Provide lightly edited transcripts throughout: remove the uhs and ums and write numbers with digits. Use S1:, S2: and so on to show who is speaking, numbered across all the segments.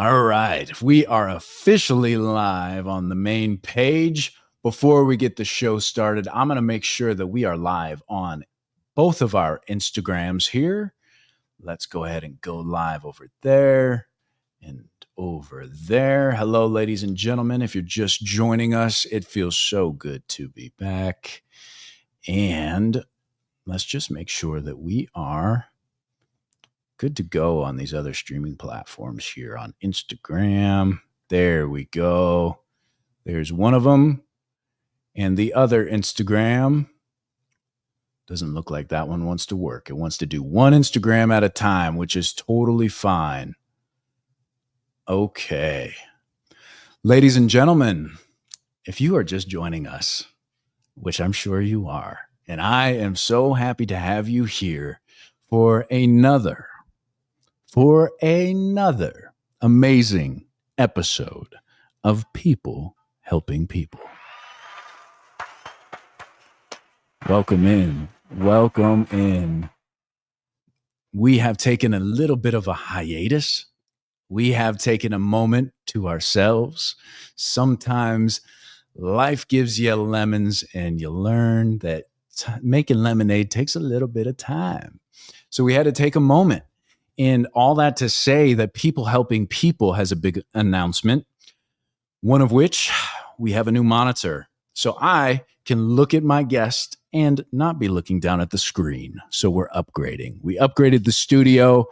S1: All right, we are officially live on the main page. Before we get the show started, I'm going to make sure that we are live on both of our Instagrams here. Let's go ahead and go live over there and over there. Hello, ladies and gentlemen. If you're just joining us, it feels so good to be back. And let's just make sure that we are good to go on these other streaming platforms here on Instagram. There we go. There's one of them. And the other Instagram doesn't look like that one wants to work. It wants to do one Instagram at a time, which is totally fine. Okay. Ladies and gentlemen, if you are just joining us, which I'm sure you are, and I am so happy to have you here for another amazing episode of People Helping People. Welcome in. Welcome in. We have taken a little bit of a hiatus. We have taken a moment to ourselves. Sometimes life gives you lemons and you learn that making lemonade takes a little bit of time. So we had to take a moment. And all that to say that People Helping People has a big announcement, one of which we have a new monitor. So I can look at my guest and not be looking down at the screen. So we're upgrading. We upgraded the studio.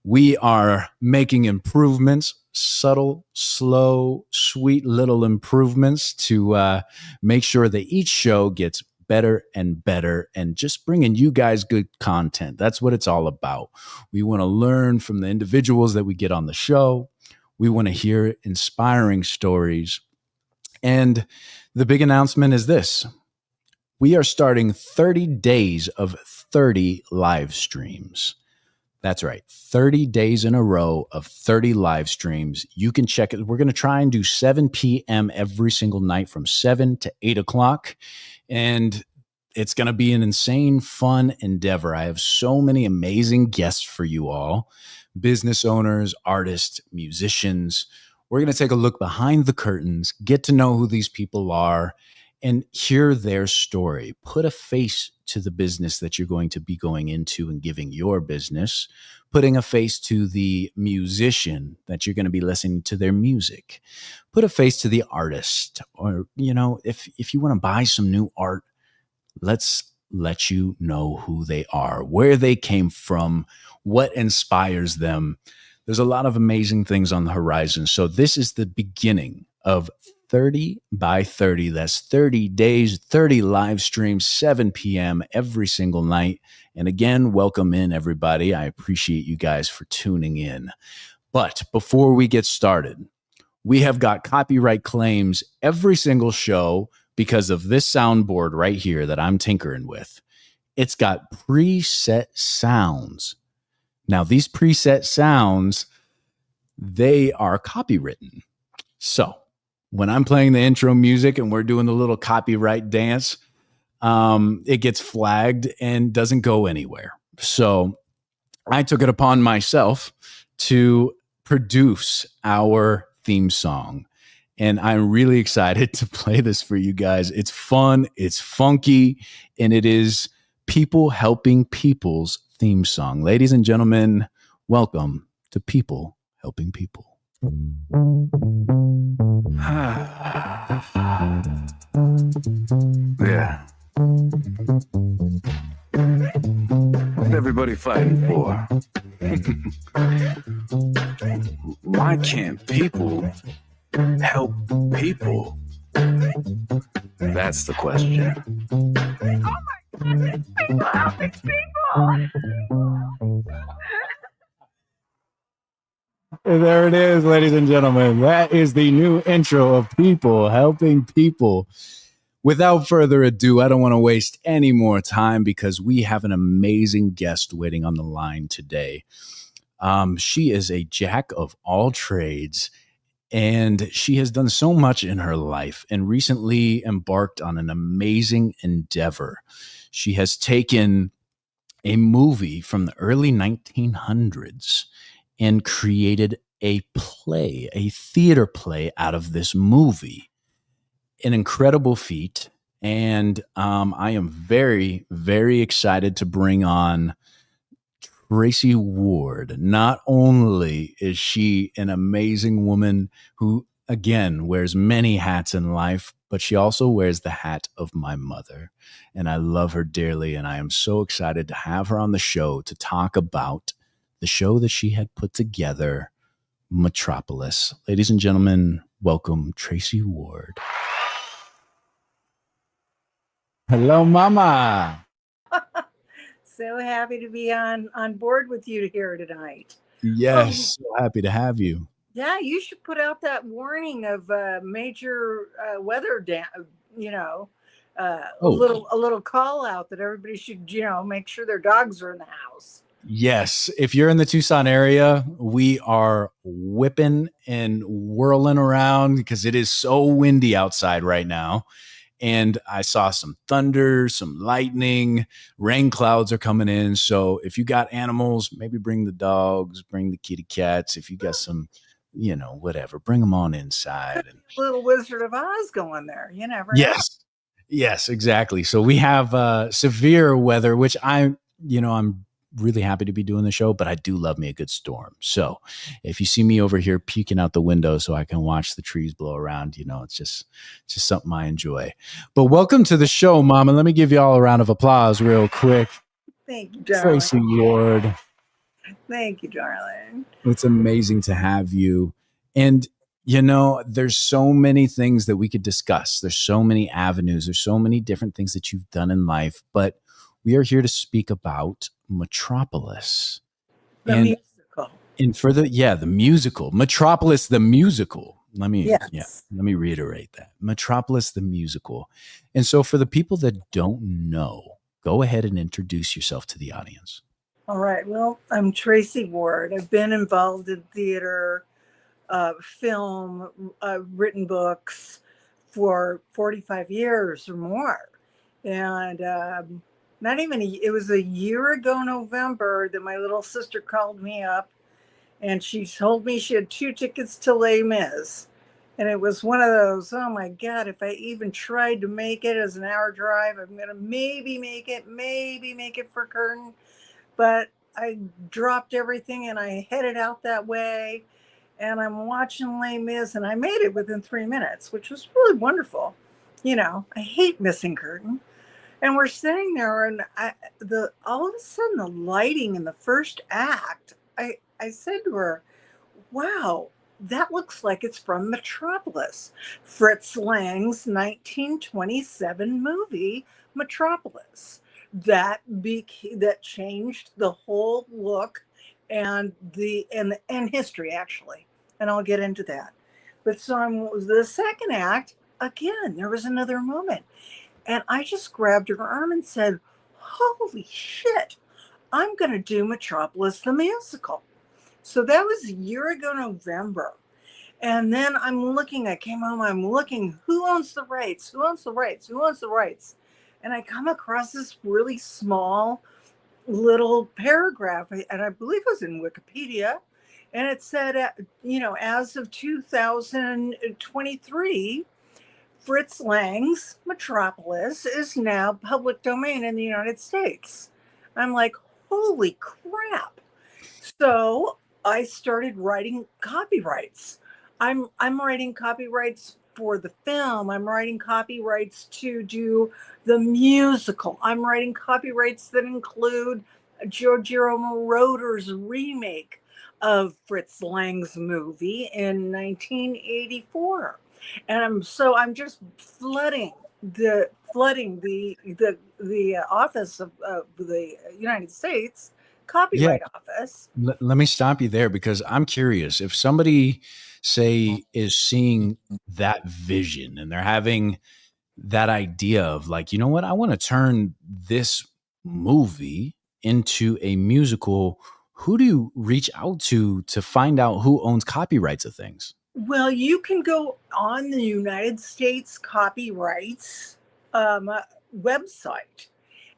S1: We are making improvements, subtle, slow, sweet little improvements to make sure that each show gets better and better and just bringing you guys good content. That's what it's all about. We want to learn from the individuals that we get on the show. We want to hear inspiring stories. And the big announcement is this. We are starting 30 days of 30 live streams. That's right. 30 days in a row of 30 live streams. You can check it. We're going to try and do 7 p.m. every single night from 7 to 8 o'clock. And it's going to be an insane, fun endeavor. I have so many amazing guests for you all. Business owners, artists, musicians. We're going to take a look behind the curtains, get to know who these people are, and hear their story. Put a face to the business that you're going to be going into and giving your business. Putting a face to the musician that you're going to be listening to their music. Put a face to the artist. Or, if you want to buy some new art, let's let you know who they are, where they came from, what inspires them. There's a lot of amazing things on the horizon. So this is the beginning of 30 by 30. That's 30 days, 30 live streams, 7 p.m. every single night. And again, welcome in, everybody. I appreciate you guys for tuning in. But before we get started, we have got copyright claims every single show because of this soundboard right here that I'm tinkering with. It's got preset sounds. Now, these preset sounds, they are copywritten. So when I'm playing the intro music and we're doing the little copyright dance, it gets flagged and doesn't go anywhere. So I took it upon myself to produce our theme song. And I'm really excited to play this for you guys. It's fun, it's funky, and it is People Helping People's theme song. Ladies and gentlemen, welcome to People Helping People. Yeah. What's everybody fighting for? Why can't people help people? That's the question. Oh my goodness, people helping people. There it is, ladies and gentlemen. That is the new intro of People Helping People. Without further ado, I don't want to waste any more time because we have an amazing guest waiting on the line today. She is a jack of all trades, and she has done so much in her life and recently embarked on an amazing endeavor. She has taken a movie from the early 1900s and created a play, a theater play out of this movie. An incredible feat. And I am very, very excited to bring on Tracey Ward. Not only is she an amazing woman who, again, wears many hats in life, but she also wears the hat of my mother. And I love her dearly. And I am so excited to have her on the show to talk about the show that she had put together, Metropolis. Ladies and gentlemen, welcome Tracey Ward. Hello, Mama.
S2: So happy to be on board with you here tonight. Oh,
S1: Yes, so happy to have you.
S2: yeah, you should put out that warning of major weather you know,
S1: Oh,
S2: a little call out that everybody should, make sure their dogs are in the house.
S1: yes. If you're in the Tucson area, we are whipping and whirling around because it is so windy outside right now. And I saw some thunder, some lightning, rain clouds are coming in. So if you got animals, maybe bring the dogs, bring the kitty cats. If you got some, whatever, bring them on inside.
S2: Could
S1: And
S2: be a little Wizard of Oz going there. You never know.
S1: yes, yes, exactly. So we have severe weather, which I'm really happy to be doing the show, but I do love me a good storm. So if you see me over here peeking out the window so I can watch the trees blow around, it's just something I enjoy. But welcome to the show, Mama. Let me give you all a round of applause real quick.
S2: Thank you, darling.
S1: Tracey Ward.
S2: Thank you, darling.
S1: It's amazing to have you. And there's so many things that we could discuss. There's so many avenues. There's so many different things that you've done in life. But we are here to speak about Metropolis.
S2: The
S1: And
S2: musical.
S1: the musical. Metropolis the musical.
S2: Yes.
S1: Let me reiterate that. Metropolis the musical. And so for the people that don't know, go ahead and introduce yourself to the audience.
S2: All right. Well, I'm Tracey Ward. I've been involved in theater, film, written books for 45 years or more. And not even, it was a year ago, November, that my little sister called me up and she told me she had 2 tickets to Les Mis. And it was one of those, oh my God, if I even tried to make it as an hour drive, I'm going to maybe make it for curtain. But I dropped everything and I headed out that way. And I'm watching Les Mis, and I made it within 3 minutes, which was really wonderful. I hate missing curtain. And we're sitting there, and all of a sudden the lighting in the first act. I said to her, "Wow, that looks like it's from Metropolis, Fritz Lang's 1927 movie Metropolis." That changed the whole look and and history, actually, and I'll get into that. But so the second act again. There was another moment, and I just grabbed her arm and said, "Holy shit! I'm going to do Metropolis the musical." So that was a year ago, November. And then I came home, I'm looking, who owns the rights? Who owns the rights? Who owns the rights? And I come across this really small little paragraph, and I believe it was in Wikipedia. And it said, as of 2023, Fritz Lang's Metropolis is now public domain in the United States. I'm like, holy crap. So I started writing copyrights. I'm writing copyrights for the film. I'm writing copyrights to do the musical. I'm writing copyrights that include Giorgio Moroder's remake of Fritz Lang's movie in 1984. And I'm just flooding the office of the United States
S1: Yeah,
S2: Copyright Office.
S1: let me stop you there because I'm curious. If somebody, say, is seeing that vision and they're having that idea of like, you know what, I want to turn this movie into a musical, who do you reach out to find out who owns copyrights of things?
S2: Well, you can go on the United States Copyrights um, uh, website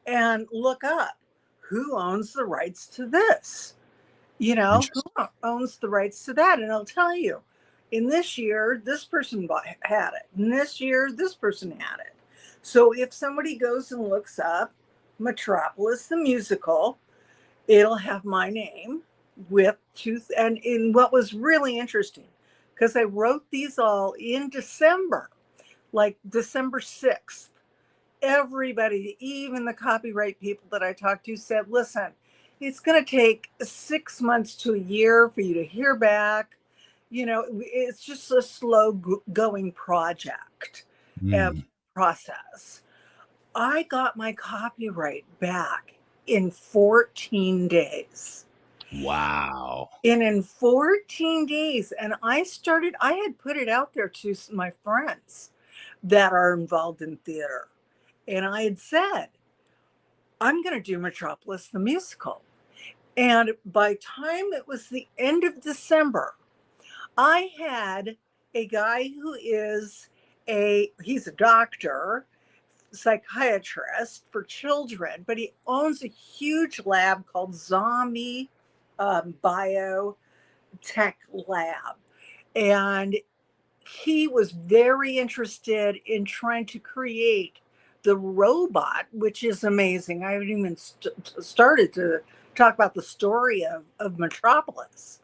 S2: and look up who owns the rights to this. You know, who
S1: Interesting.
S2: owns the rights to that? And I'll tell you, in this year, this person had it. In this year, this person had it. So if somebody goes and looks up Metropolis, the musical, it'll have my name with tooth. And in what was really interesting, because I wrote these all in December, like December 6th, everybody, even the copyright people that I talked to, said, listen, it's going to take 6 months to a year for you to hear back. You know, it's just a slow going project and
S1: Mm.
S2: process. I got my copyright back in 14 days.
S1: Wow.
S2: And in 14 days, and I had put it out there to my friends that are involved in theater. And I had said, I'm going to do Metropolis the musical. And by time it was the end of December, I had a guy who he's a doctor, psychiatrist for children, but he owns a huge lab called Zombie Biotech Lab. And he was very interested in trying to create the robot, which is amazing. I haven't even started to talk about the story of Metropolis.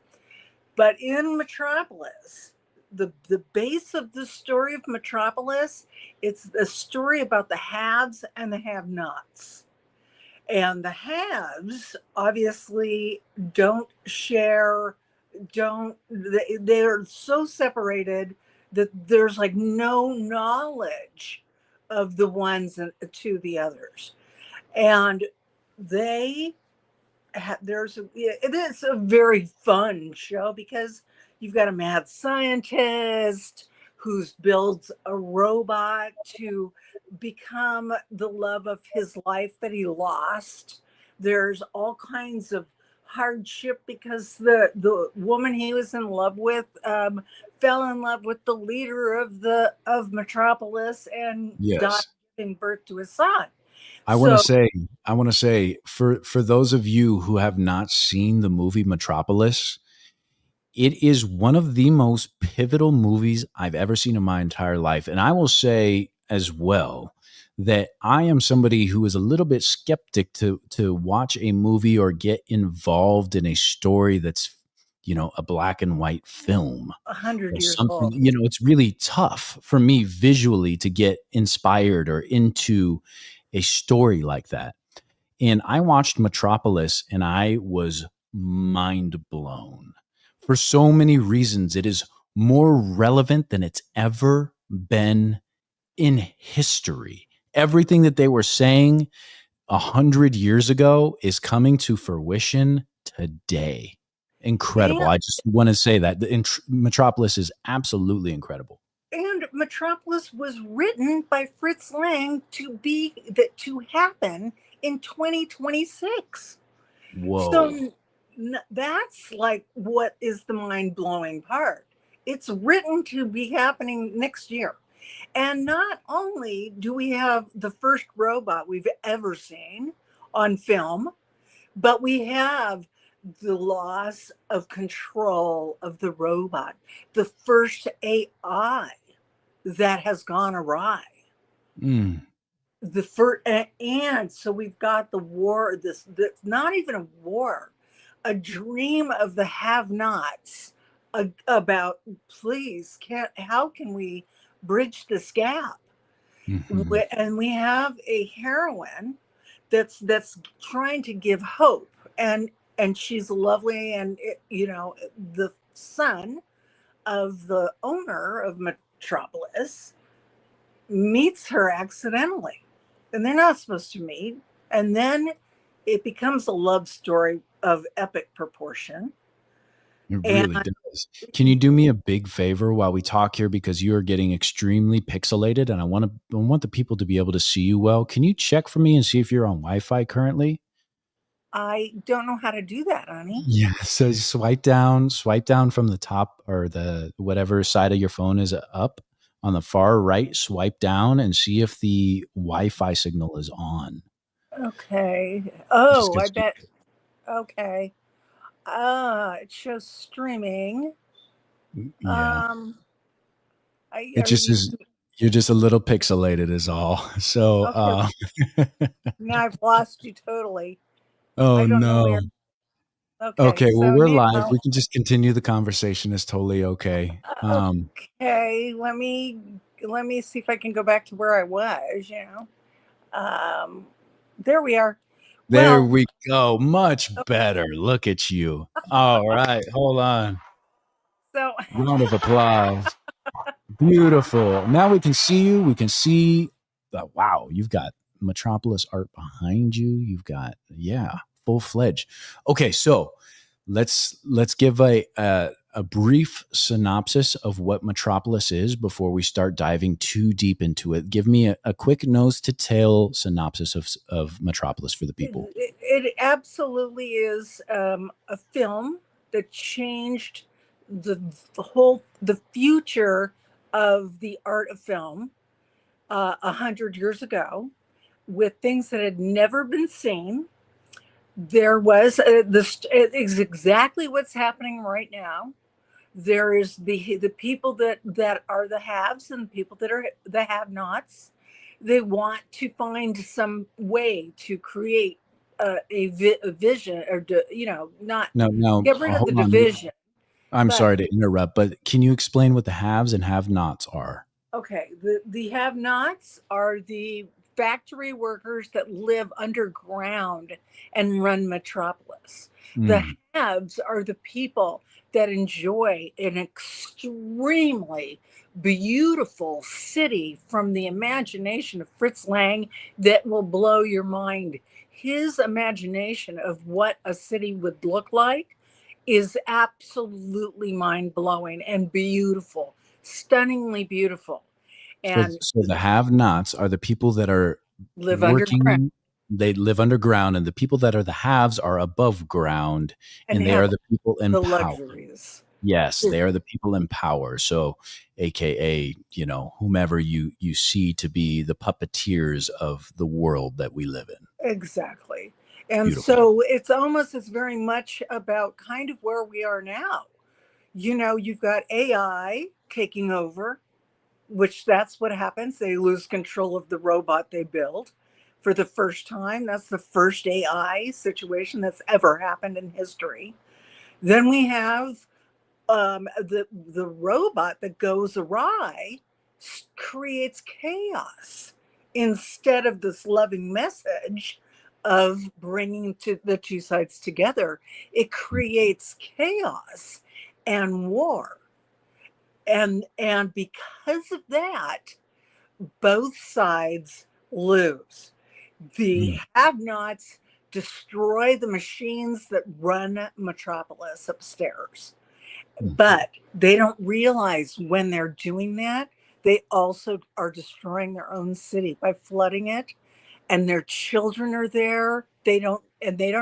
S2: But in Metropolis, the base of the story of Metropolis, it's a story about the haves and the have-nots. And the haves obviously don't share, they're so separated that there's like no knowledge of the ones to the others. And they it is a very fun show because you've got a mad scientist who builds a robot to become the love of his life that he lost. There's all kinds of hardship because the woman he was in love with fell in love with the leader of Metropolis and died
S1: Yes.
S2: giving birth to his son.
S1: I want to
S2: So
S1: say, for those of you who have not seen the movie Metropolis, it is one of the most pivotal movies I've ever seen in my entire life. And I will say as well that I am somebody who is a little bit skeptic to watch a movie or get involved in a story that's, a black and white film
S2: 100
S1: or
S2: years
S1: something.
S2: old.
S1: It's really tough for me visually to get inspired or into a story like that. And I watched Metropolis and I was mind blown for so many reasons. It is more relevant than it's ever been in history. Everything that they were saying 100 years ago is coming to fruition today. Incredible.
S2: And,
S1: I just want to say that Metropolis is absolutely incredible.
S2: and Metropolis was written by Fritz Lang to happen in 2026.
S1: Whoa.
S2: So that's like what is the mind-blowing part. It's written to be happening next year. And not only do we have the first robot we've ever seen on film, but we have the loss of control of the robot, the first AI that has gone awry.
S1: Mm.
S2: The first, and so we've got the war. This not even a war, a dream of the have-nots about please can how can we bridge this gap?
S1: Hmm.
S2: And we have a heroine that's trying to give hope, and she's lovely, and the son of the owner of Metropolis meets her accidentally, and they're not supposed to meet, and then it becomes a love story of epic proportion.
S1: It
S2: And
S1: really does. Can you do me a big favor while we talk here because you are getting extremely pixelated and I want the people to be able to see you well. Can you check for me and see if you're on Wi-Fi currently?
S2: I don't know how to do that, honey.
S1: Yeah. So swipe down from the top or the whatever side of your phone is up on the far right, swipe down and see if the Wi-Fi signal is on.
S2: Okay.
S1: Just
S2: Oh, I
S1: because
S2: bet. Okay. It shows streaming.
S1: Yeah.
S2: Um,
S1: It
S2: are
S1: just
S2: you
S1: is you're just a little pixelated is all. So
S2: okay? Now I've lost you totally. I
S1: oh
S2: don't know
S1: no.
S2: where. Okay,
S1: Okay, well
S2: so
S1: we're
S2: now,
S1: live. We can just continue the conversation. It's totally okay.
S2: okay, let me see if I can go back to where I was. There we are.
S1: There
S2: Well,
S1: we go. Much better. Look at you. All right, hold on.
S2: so
S1: Round of applause. Beautiful. Now we can see you. We can see wow, you've got Metropolis art behind you. You've got, yeah, full fledged. Okay, so let's give a brief synopsis of what Metropolis is before we start diving too deep into it. Give me a quick nose to tail synopsis of Metropolis for the people.
S2: it absolutely is a film that changed the the future of the art of film 100 years ago with things that had never been seen. There was this is exactly what's happening right now. There is the people that are the haves and the people that are the have-nots. They want to find some way to create a vision, or not
S1: No, no,
S2: get rid of the
S1: hold on.
S2: division.
S1: I'm
S2: But
S1: sorry to interrupt, but can you explain what the haves and have-nots are?
S2: okay, the have-nots are the factory workers that live underground and run Metropolis. The
S1: Mm,
S2: haves are the people that enjoy an extremely beautiful city from the imagination of Fritz Lang that will blow your mind. His imagination of what a city would look like is absolutely mind blowing and beautiful, stunningly beautiful, and
S1: so the have-nots are the people that are
S2: live underground
S1: working, they live underground, and the people that are the haves are above ground,
S2: and
S1: and they are
S2: have
S1: the people in
S2: the
S1: power.
S2: luxuries.
S1: Yes, they are the people in power. So, AKA, whomever you see to be the puppeteers of the world that we live in.
S2: Exactly. And
S1: Beautiful.
S2: so it's almost as very much about kind of where we are now. You've got AI taking over, which that's what happens. They lose control of the robot they build for the first time. That's the first AI situation that's ever happened in history. Then we have the robot that goes awry creates chaos instead of this loving message of bringing the two sides together. It creates chaos and war, and because of that, both sides lose. The
S1: Mm,
S2: have-nots destroy the machines that run Metropolis upstairs,
S1: mm,
S2: but they don't realize when they're doing that, they also are destroying their own city by flooding it. And their children are there. They don't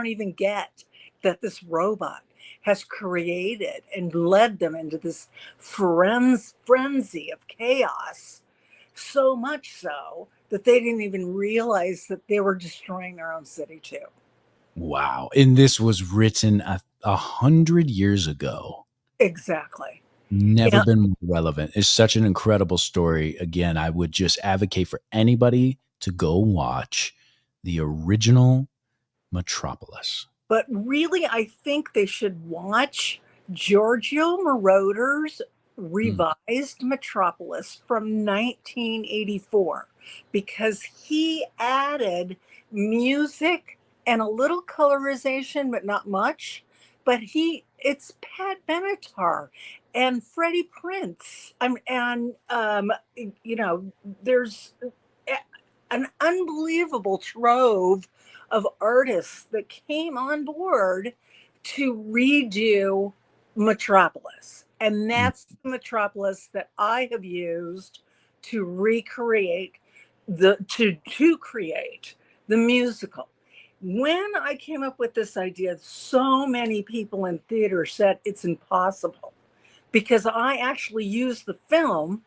S2: even get that this robot has created and led them into this frenzy of chaos. So much so that they didn't even realize that they were destroying their own city too.
S1: wow. And this was written 100 years ago.
S2: Exactly.
S1: Never
S2: Yeah.
S1: been more relevant. It's such an incredible story. Again, I would just advocate for anybody to go watch the original Metropolis.
S2: But really, I think they should watch Giorgio Moroder's
S1: Mm,
S2: revised Metropolis from 1984 because he added music and a little colorization, but not much. But it's Pat Benatar and Freddie Prince. There's an unbelievable trove of artists that came on board to redo Metropolis. And
S1: mm,
S2: that's the Metropolis that I have used to recreate to create the musical. When I came up with this idea, so many people in theater said it's impossible because I actually used the film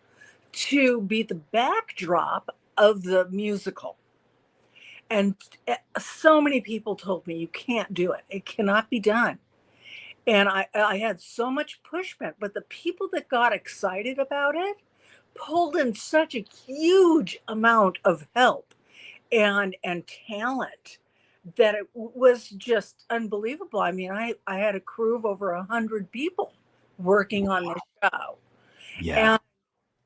S2: to be the backdrop of the musical. And so many people told me, you can't do it. It cannot be done. And I had so much pushback, but the people that got excited about it pulled in such a huge amount of help and talent that it was just unbelievable. I mean, I had a crew of over 100 people working on this show.
S1: Yeah.
S2: And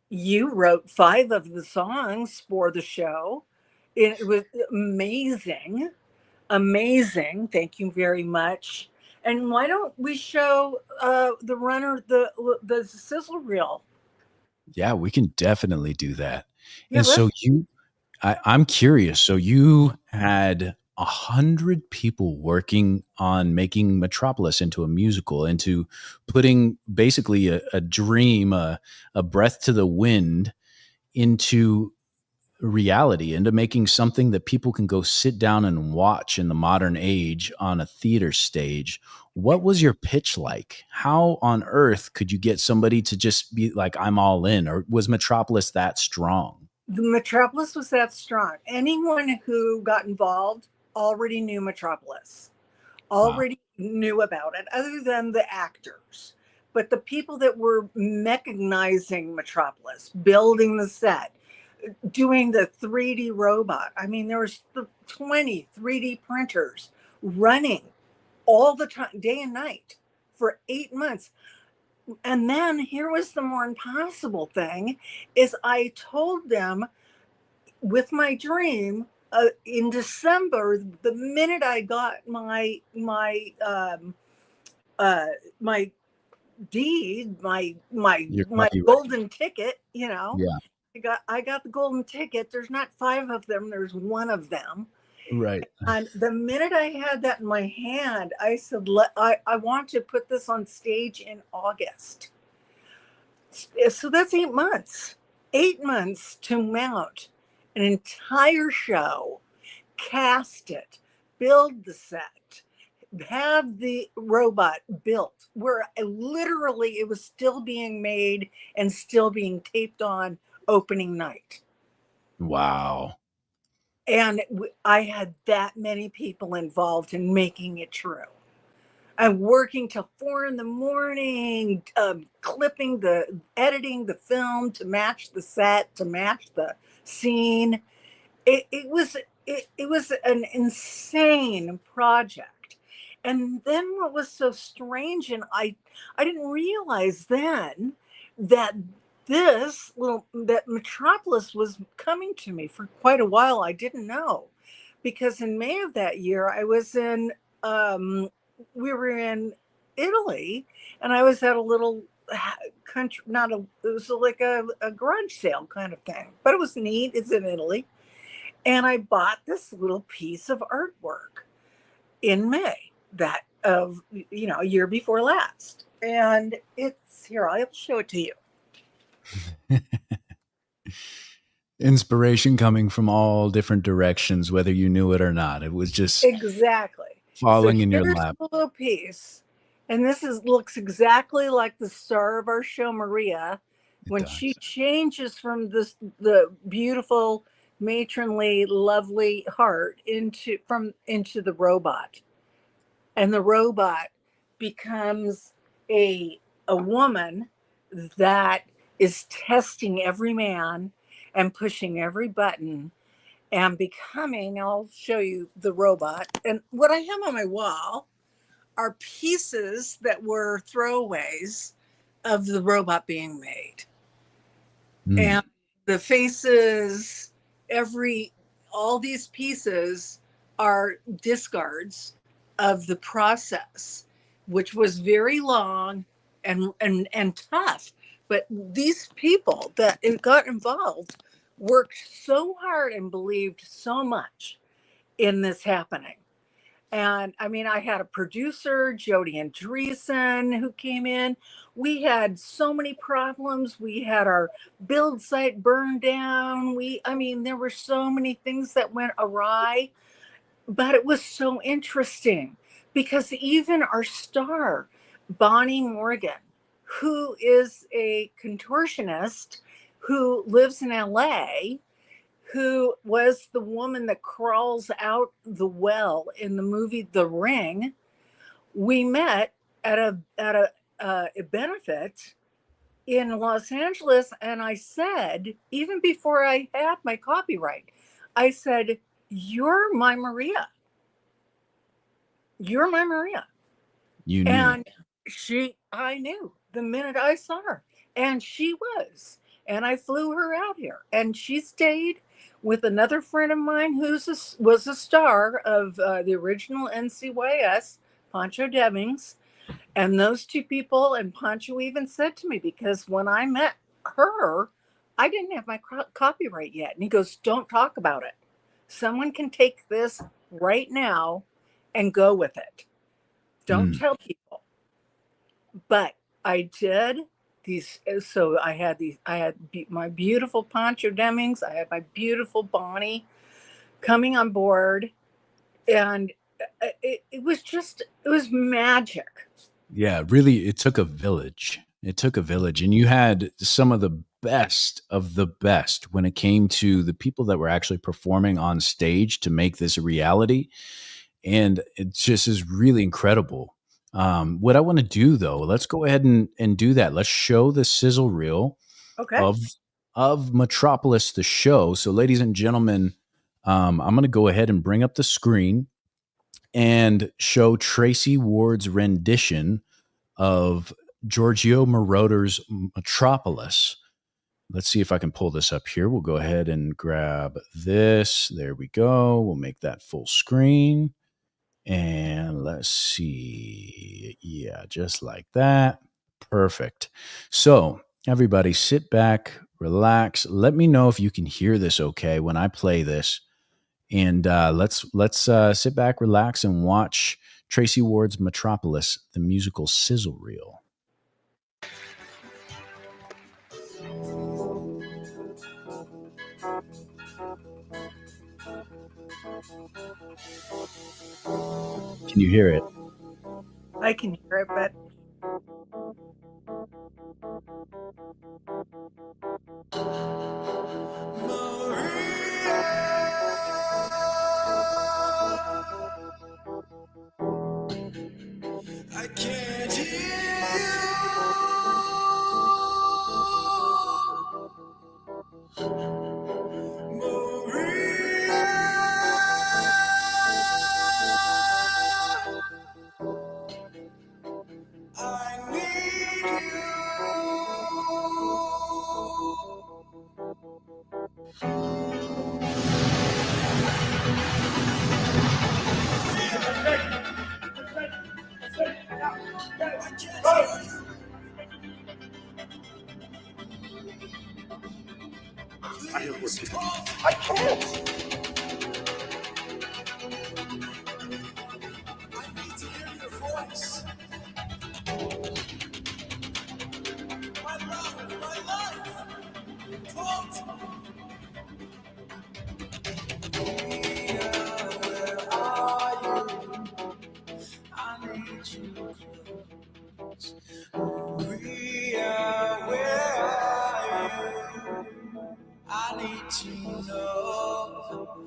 S2: you wrote 5 of the songs for the show. It was amazing. Amazing. Thank you very much. And why don't we show the runner the sizzle reel?
S1: Yeah, we can definitely do that.
S2: Yeah,
S1: And so
S2: let's.
S1: I'm curious. So you had 100 people working on making Metropolis into a musical, into putting basically a dream, a breath to the wind into reality, into making something that people can go sit down and watch in the modern age on a theater stage. What was your pitch like? How on earth could you get somebody to just be like, I'm all in? Or was Metropolis that strong?
S2: The Metropolis was that strong. Anyone who got involved already knew Metropolis,
S1: Wow.
S2: already knew about it, other than the actors. But the people that were mechanizing Metropolis, building the set, doing the 3D robot. I mean, there was 20 3D printers running all the time, day and night, for 8 months. And then here was the more impossible thing: is I told them with my dream in December, the minute I got uh, my deed,
S1: Your
S2: my
S1: copyright.
S2: golden ticket,
S1: Yeah.
S2: I got the golden ticket. There's not 5 of them. There's one of them.
S1: Right.
S2: And the minute I had that in my hand, I said, I want to put this on stage in August. So that's 8 months. 8 months to mount an entire show, cast it, build the set, have the robot built, where literally it was still being made and still being taped on opening night.
S1: Wow.
S2: And I had that many people involved in making it true. I'm working till 4 in the morning, clipping editing the film to match the set, to match the scene. It was an insane project. And then what was so strange, and I didn't realize then that that Metropolis was coming to me for quite a while. I didn't know, because in May of that year I was in um we were in Italy, and I was at a little country, not a it was like a garage sale kind of thing, but it was neat. It's in Italy. And I bought this little piece of artwork in May, that of a year before last. And it's here, I'll show it to you.
S1: Inspiration coming from all different directions, whether you knew it or not. It was just
S2: Exactly. So
S1: falling in your
S2: here's
S1: lap.
S2: the little piece. And this is looks exactly like the star of our show, Maria,
S1: It
S2: when she
S1: does.
S2: changes from the beautiful, matronly, lovely heart into the robot. And the robot becomes a woman that is testing every man and pushing every button and becoming. I'll show you the robot. And what I have on my wall are pieces that were throwaways of the robot being made.
S1: Mm.
S2: And the faces, every all these pieces are discards of the process, which was very long and tough. But these people that got involved worked so hard and believed so much in this happening. And I mean, I had a producer, Jody Andreessen, who came in. We had so many problems. We had our build site burned down. I mean, there were so many things that went awry, but it was so interesting because even our star, Bonnie Morgan, who is a contortionist who lives in LA, who was the woman that crawls out the well in the movie The Ring, we met a benefit in Los Angeles, and I said, even before I had my copyright, I said, "You're my Maria. You're my Maria."
S1: You knew.
S2: And I knew the minute I saw her, and she was. And I flew her out here, and she stayed with another friend of mine was a star of the original NCYS, Pancho Demings. And those two people, and Pancho even said to me, because when I met her, I didn't have my copyright yet. And he goes, "Don't talk about it. Someone can take this right now and go with it. Don't tell people." But I did these. So I had my beautiful Pancho Demings. I had my beautiful Bonnie coming on board. And it was it was magic.
S1: Yeah, really, it took a village. It took a village. And you had some of the best when it came to the people that were actually performing on stage to make this a reality. And it just is really incredible. What I want to do though, let's go ahead and do that. Let's show the sizzle reel
S2: Okay.
S1: of Metropolis, the show. So, ladies and gentlemen, I'm going to go ahead and bring up the screen and show Tracey Ward's rendition of Giorgio Moroder's Metropolis. Let's see if I can pull this up here. We'll go ahead and grab this. There we go. We'll make that full screen. And let's see. Yeah, just like that. Perfect. So, everybody sit back, relax. Let me know if you can hear this okay when I play this. And let's sit back, relax, and watch Tracey Ward's Metropolis, the musical sizzle reel. Can you hear it?
S2: I can hear it, but
S3: I can't hear you, Maria. I need I can't. I need to hear your voice. My love, my life. Quote. Maria, where are you? I need you close. Maria, where are you? I need to know.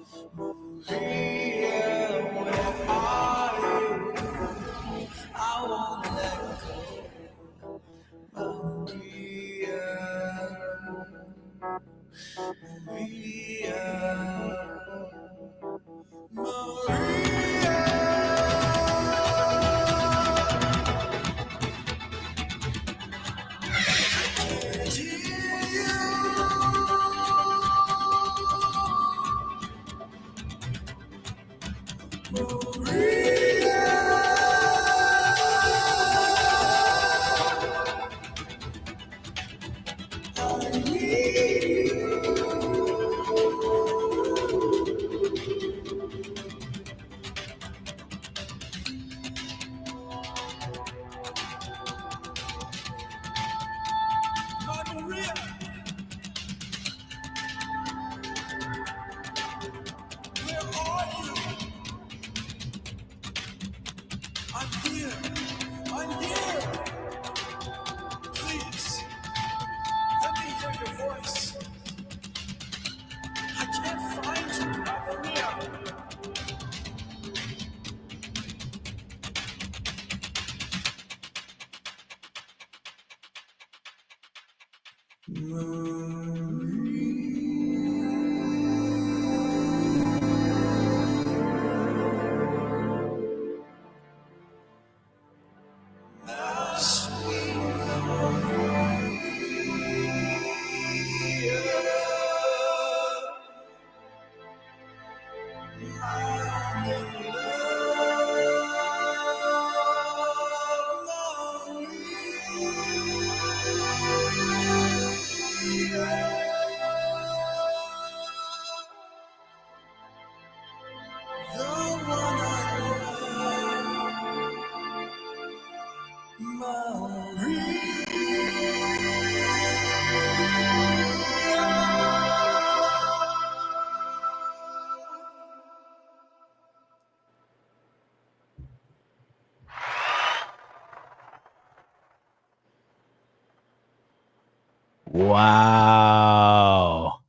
S1: Wow.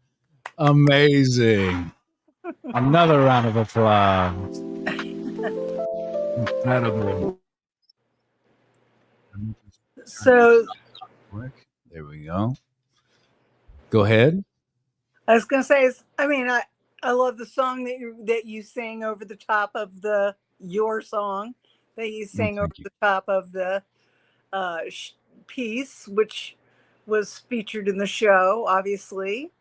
S1: Amazing. Another round of applause. Incredible.
S2: So
S1: There we go. Go ahead.
S2: I was gonna say, I love the song that you sang over the top of your song that you sang over
S1: Thank you.
S2: the top of the uh, piece, which was featured in the show, obviously.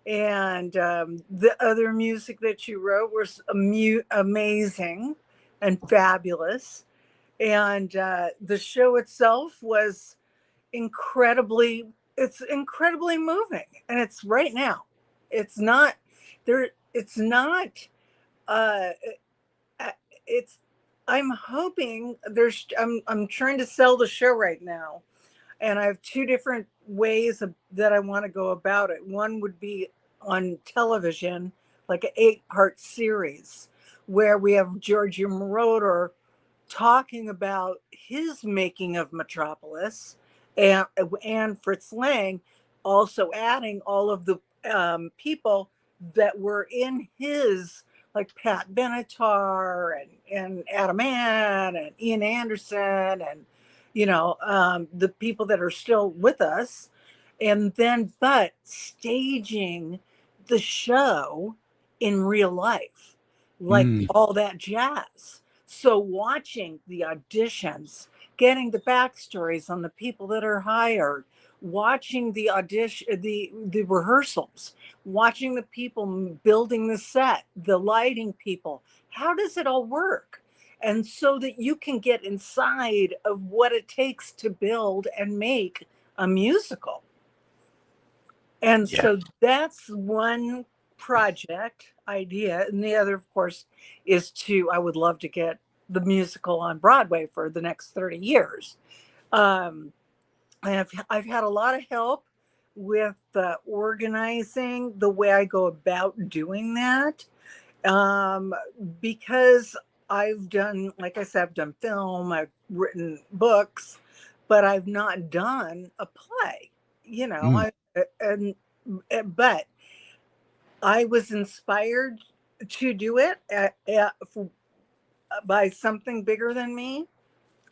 S2: And the other music that you wrote was amazing and fabulous. And the show itself was incredibly, it's incredibly moving. And it's right now. It's not there. It's not, uh, uh, it's, I'm hoping I'm trying to sell the show right now, and I have two different ways that I want to go about it. One would be on television, like an 8-part series, where we have Giorgio Moroder talking about his making of Metropolis, and Fritz Lang also adding all of the people that were in his, like Pat Benatar and Adam Ann and Ian Anderson, and the people that are still with us, and then but staging the show in real life, like all that jazz. So watching the auditions, getting the backstories on the people that are hired, watching the the rehearsals, watching the people building the set, the lighting people. How does it all work? And so that you can get inside of what it takes to build and make a musical. And
S1: Yeah.
S2: so that's one project idea. And the other, of course, is I would love to get the musical on Broadway for the next 30 years. I've had a lot of help with organizing the way I go about doing that, because I've done, like I said, I've done film, I've written books, but I've not done a play. And but I was inspired to do it by something bigger than me,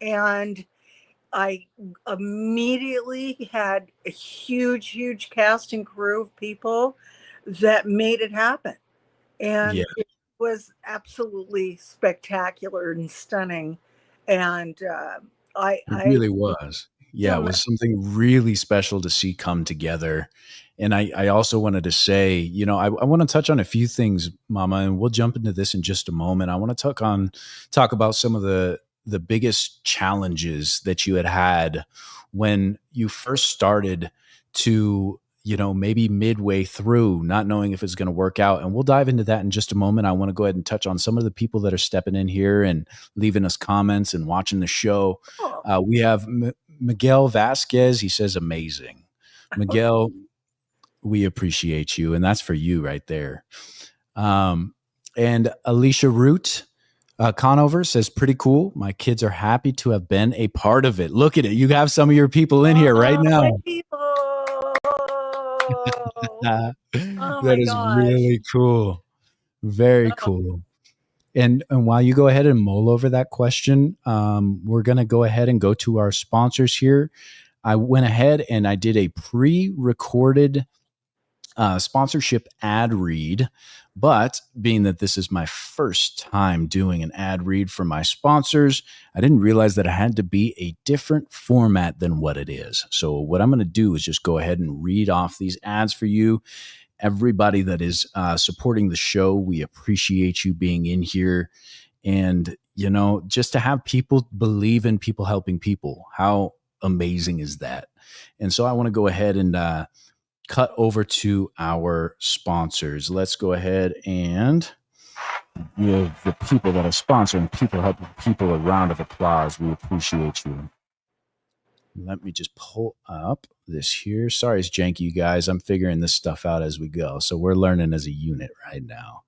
S2: and I immediately had a huge cast and crew of people that made it happen.
S1: Yeah.
S2: And it was absolutely spectacular and stunning. And
S1: It
S2: I
S1: really was. Yeah, it
S2: am,
S1: was something really special to see come together. And I also wanted to say, I want to touch on a few things, Mama, and we'll jump into this in just a moment. I want to talk about some of the biggest challenges that you had when you first started to, maybe midway through, not knowing if it's going to work out. And we'll dive into that in just a moment. I want to go ahead and touch on some of the people that are stepping in here and leaving us comments and watching the show.
S2: oh,
S1: We have Miguel Vasquez. He says, amazing. Miguel, we appreciate you. And that's for you right there. And Alicia Root Conover says, pretty cool. My kids are happy to have been a part of it. Look at it. You have some of your people in here right now.
S2: my people.
S1: That
S2: My
S1: is
S2: gosh.
S1: really cool. Very cool. And while you go ahead and mull over that question, we're going to go ahead and go to our sponsors here. I went ahead and I did a pre-recorded sponsorship ad read. But being that this is my first time doing an ad read for my sponsors, I didn't realize that it had to be a different format than what it is. So what I'm going to do is just go ahead and read off these ads for you. Everybody that is supporting the show, we appreciate you being in here. And, just to have people believe in people helping people, how amazing is that? And so I want to go ahead and cut over to our sponsors. Let's go ahead and give the people that are sponsoring people helping people a round of applause. We appreciate you. Let me just pull up this here. Sorry, it's janky, you guys. I'm figuring this stuff out as we go. So we're learning as a unit right now.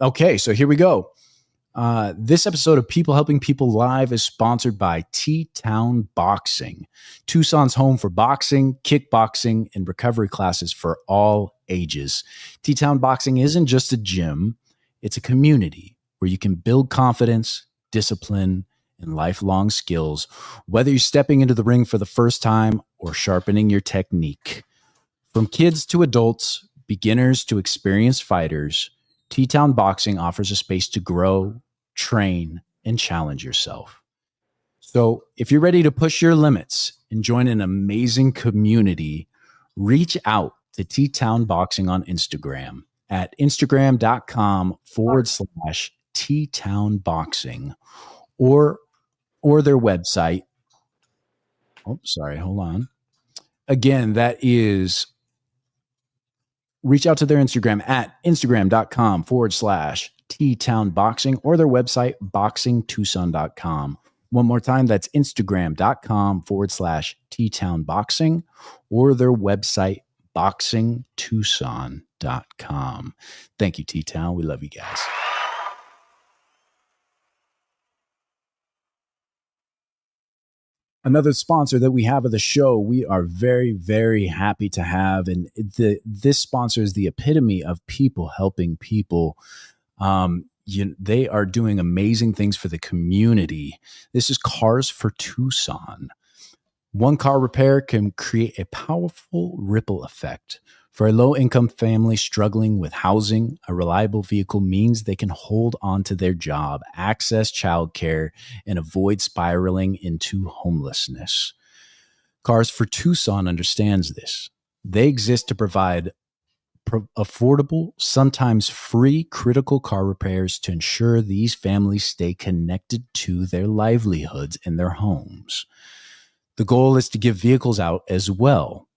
S1: Okay, so here we go. This episode of People Helping People Live is sponsored by T-Town Boxing, Tucson's home for boxing, kickboxing, and recovery classes for all ages. T-Town Boxing isn't just a gym, it's a community where you can build confidence, discipline, and lifelong skills, whether you're stepping into the ring for the first time or sharpening your technique. From kids to adults, beginners to experienced fighters, T-Town Boxing offers a space to grow, train, and challenge yourself. So if you're ready to push your limits and join an amazing community, reach out to T-Town Boxing on Instagram at Instagram.com/T-Town Boxing or their website. Oh, sorry. Hold on. Again, that is reach out to their Instagram at Instagram.com/T-Town Boxing or their website, boxingtucson.com. One more time, that's Instagram.com/T-Town Boxing or their website, boxingtucson.com. Thank you, T-Town. We love you guys. Another sponsor that we have of the show, we are very, very happy to have. And this sponsor is the epitome of people helping people. They are doing amazing things for the community. This is Cars for Tucson. One car repair can create a powerful ripple effect. For a low-income family struggling with housing, a reliable vehicle means they can hold on to their job, access childcare, and avoid spiraling into homelessness. Cars for Tucson understands this. They exist to provide affordable, sometimes free critical car repairs to ensure these families stay connected to their livelihoods and their homes. The goal is to give vehicles out as well.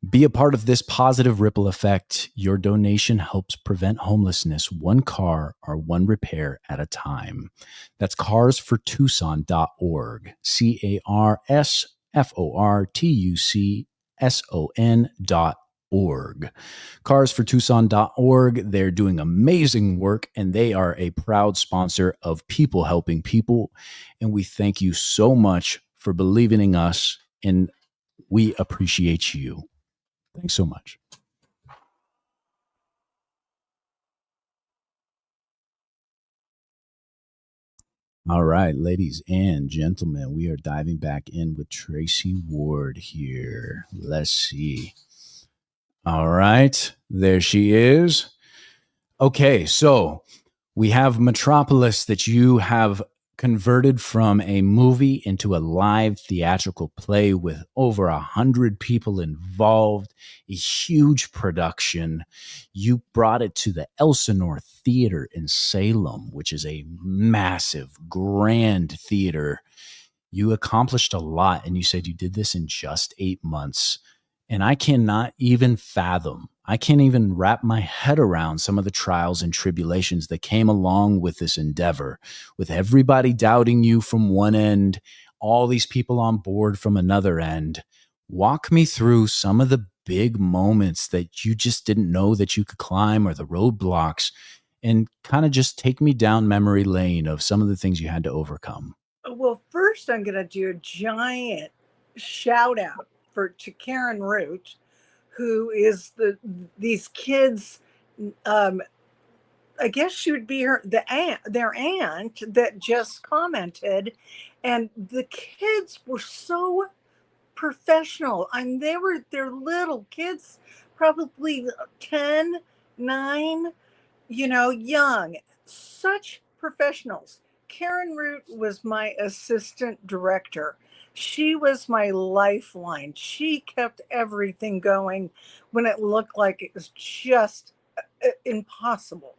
S1: Be a part of this positive ripple effect. Your donation helps prevent homelessness one car or one repair at a time. That's carsfortucson.org. carsfortucson.org. Carsfortucson.org. They're doing amazing work, and they are a proud sponsor of People Helping People. And we thank you so much for believing in us, and we appreciate you. Thanks so much. All right, ladies and gentlemen, we are diving back in with Tracey Ward here. Let's see. All right, there she is. Okay, so we have Metropolis that you have converted from a movie into a live theatrical play with over 100 people involved, a huge production. You brought it to the Elsinore Theater in Salem, which is a massive, grand theater. You accomplished a lot, and you said you did this in just 8 months. And I cannot even fathom, I can't even wrap my head around some of the trials and tribulations that came along with this endeavor, with everybody doubting you from one end, all these people on board from another end. Walk me through some of the big moments that you just didn't know that you could climb, or the roadblocks, and kind of just take me down memory lane of some of the things you had to overcome.
S2: Well, first I'm going to do a giant shout out to Karen Root, who is these kids. I guess she would be their aunt that just commented, And the kids were so professional. I mean, they're little kids, probably 10, 9, young, such professionals. Karen Root was my assistant director. She was my lifeline. She kept everything going when it looked like it was just impossible.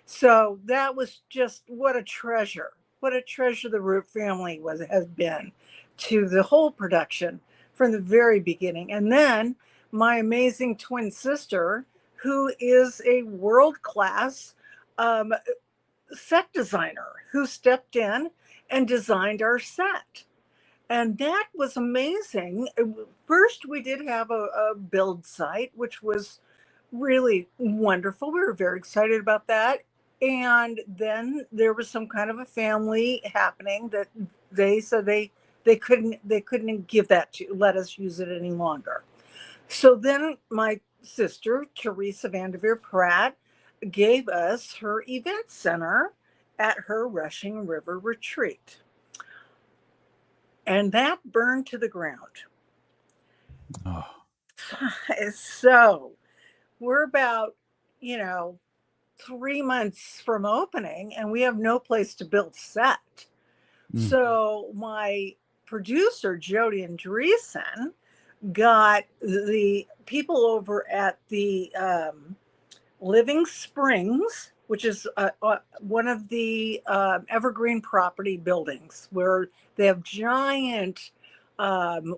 S2: So that was just what a treasure. What a treasure the Root family has been to the whole production from the very beginning. And then my amazing twin sister, who is a world class um, set designer, who stepped in and designed our set. And that was amazing. First, we did have a build site, which was really wonderful. We were very excited about that. And then there was some kind of a family happening that they said they couldn't give that to let us use it any longer. So then my sister, Teresa Vanderveer Pratt, gave us her event center at her Rushing River retreat. And that burned to the ground.
S1: Oh.
S2: So we're about, 3 months from opening, and we have no place to build set. So my producer, Jody Andreessen, got the people over at the Living Springs, which is one of the Evergreen property buildings where they have giant um,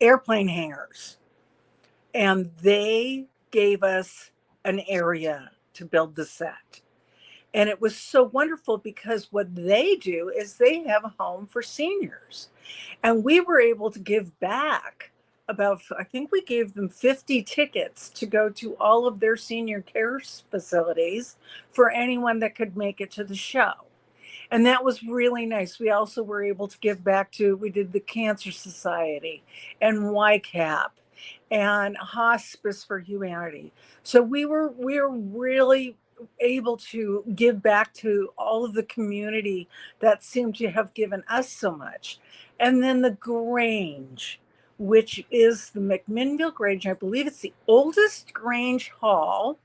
S2: airplane hangars. And they gave us an area to build the set. And it was so wonderful because what they do is they have a home for seniors. And we were able to give back I think we gave them 50 tickets to go to all of their senior care facilities for anyone that could make it to the show. And that was really nice. We also were able to give back we did the Cancer Society and YCAP and Hospice for Humanity. So we were really able to give back to all of the community that seemed to have given us so much. And then the Grange, which is the McMinnville Grange. I believe it's the oldest Grange hall.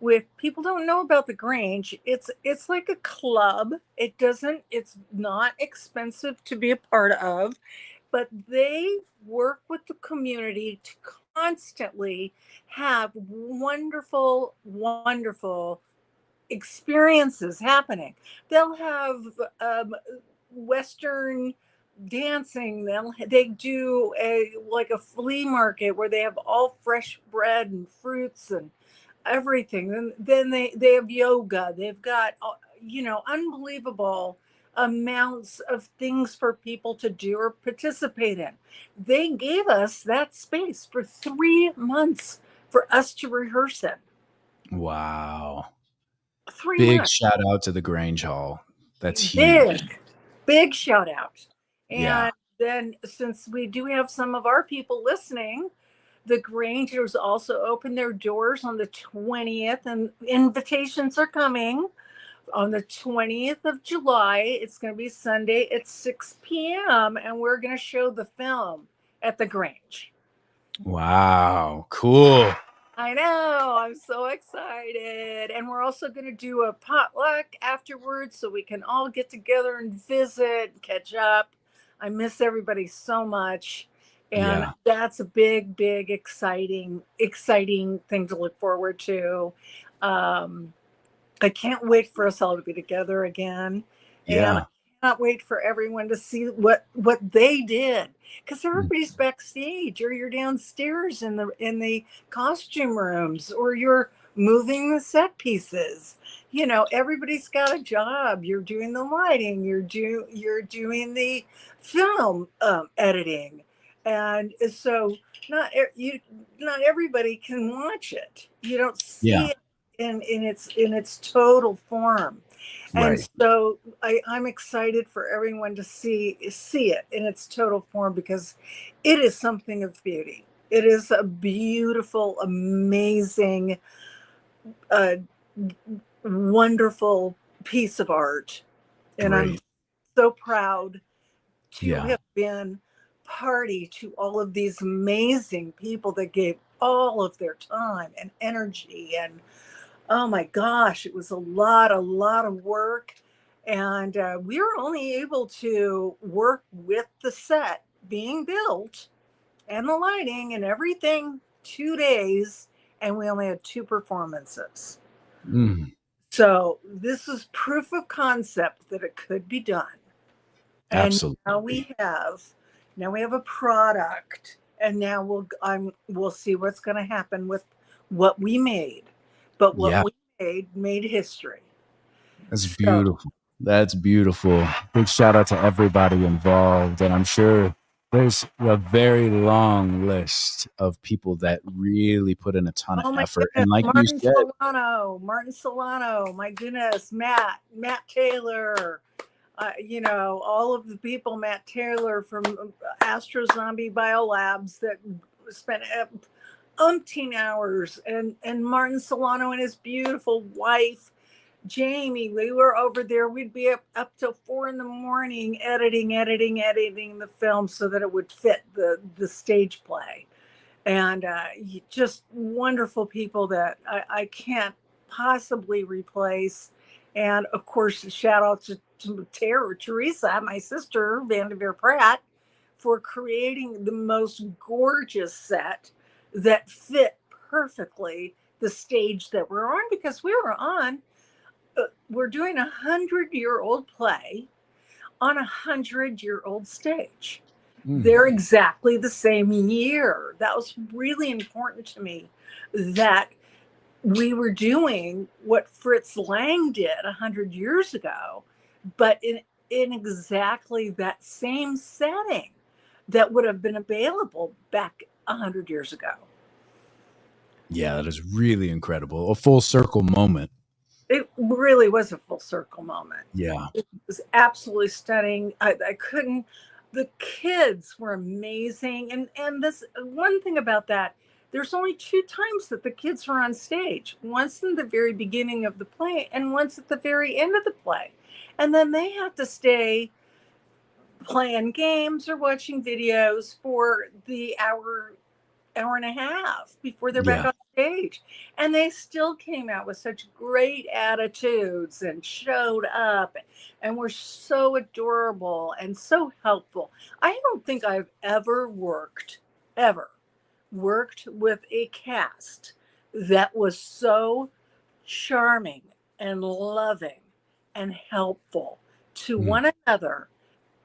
S2: If people don't know about the Grange, it's like a club. It's not expensive to be a part of, but they work with the community to constantly have wonderful, wonderful experiences happening. They'll have Western dancing. They do a flea market where they have all fresh bread and fruits and everything. And then they have yoga. They've got unbelievable amounts of things for people to do or participate in. They gave us that space for 3 months for us to rehearse in.
S1: Wow.
S2: 3 months.
S1: Big shout out to the Grange Hall. That's huge.
S2: Big shout out.
S1: Yeah.
S2: And then since we do have some of our people listening, the Grangers also open their doors on the 20th, and invitations are coming on the 20th of July. It's going to be Sunday at 6 p.m. and we're going to show the film at the Grange.
S1: Wow. Cool.
S2: I know. I'm so excited. And we're also going to do a potluck afterwards so we can all get together and visit, catch up. I miss everybody so much. And that's a big, big, exciting thing to look forward to. I can't wait for us all to be together again. And I cannot wait for everyone to see what they did, because everybody's backstage, or you're downstairs in the costume rooms, or you're moving the set pieces. Everybody's got a job. You're doing the lighting, you're doing the film editing. And so not everybody can watch it. You don't see it in its total form. And so I'm excited for everyone to see it in its total form, because it is something of beauty. It is a beautiful, amazing, wonderful piece of art. And I'm so proud to
S1: Yeah.
S2: have been party to all of these amazing people that gave all of their time and energy. And oh my gosh, it was a lot of work. And we were only able to work with the set being built and the lighting and everything 2 days. And we only had two performances.
S1: Mm,
S2: So this is proof of concept that it could be done. And now
S1: absolutely.
S2: we have a product, and now we'll see what's going to happen with what we made. But what
S1: Yeah.
S2: we made history.
S1: That's
S2: So
S1: beautiful. That's beautiful. Big shout out to everybody involved. And I'm sure there's a very long list of people that really put in a ton of
S2: oh my
S1: effort.
S2: goodness,
S1: And like you said,
S2: Martin Solano, my goodness, Matt Taylor, all of the people, Matt Taylor from Astro Zombie Biolabs that spent umpteen hours, and Martin Solano and his beautiful wife, Jamie. We were over there. We'd be up till 4 a.m. editing the film so that it would fit the stage play. And just wonderful people that I can't possibly replace. And of course, shout out to Teresa, my sister, Vanderveer Pratt, for creating the most gorgeous set that fit perfectly the stage that we're on, because we're doing 100-year-old play on 100-year-old stage. They're exactly the same year. That was really important to me, that we were doing what Fritz Lang did 100 years ago, but in exactly that same setting that would have been available back 100 years ago.
S1: yeah, that is really incredible. A full circle moment.
S2: It really was a full circle moment.
S1: Yeah.
S2: It was absolutely stunning. I couldn't. The kids were amazing, and this one thing about that. There's only two times that the kids were on stage. Once in the very beginning of the play, and once at the very end of the play, and then they had to stay playing games or watching videos for the hour and a half before they're back
S1: Yeah.
S2: on stage. And they still came out with such great attitudes and showed up and were so adorable and so helpful. I don't think I've ever worked with a cast that was so charming and loving and helpful to
S1: Mm,
S2: one another.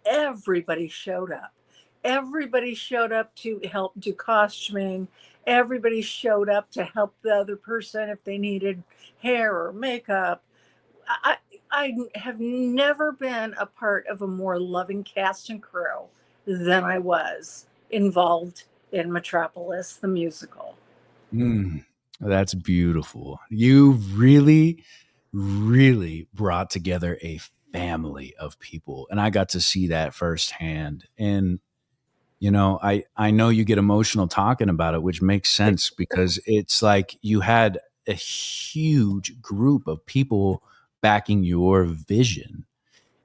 S2: Everybody showed up. Everybody showed up to help do costuming. Everybody showed up to help the other person if they needed hair or makeup. I, I have never been a part of a more loving cast and crew than I was involved in Metropolis, the musical.
S1: mm, that's beautiful. You really, really brought together a family of people. And I got to see that firsthand. And I know you get emotional talking about it, which makes sense because it's like you had a huge group of people backing your vision,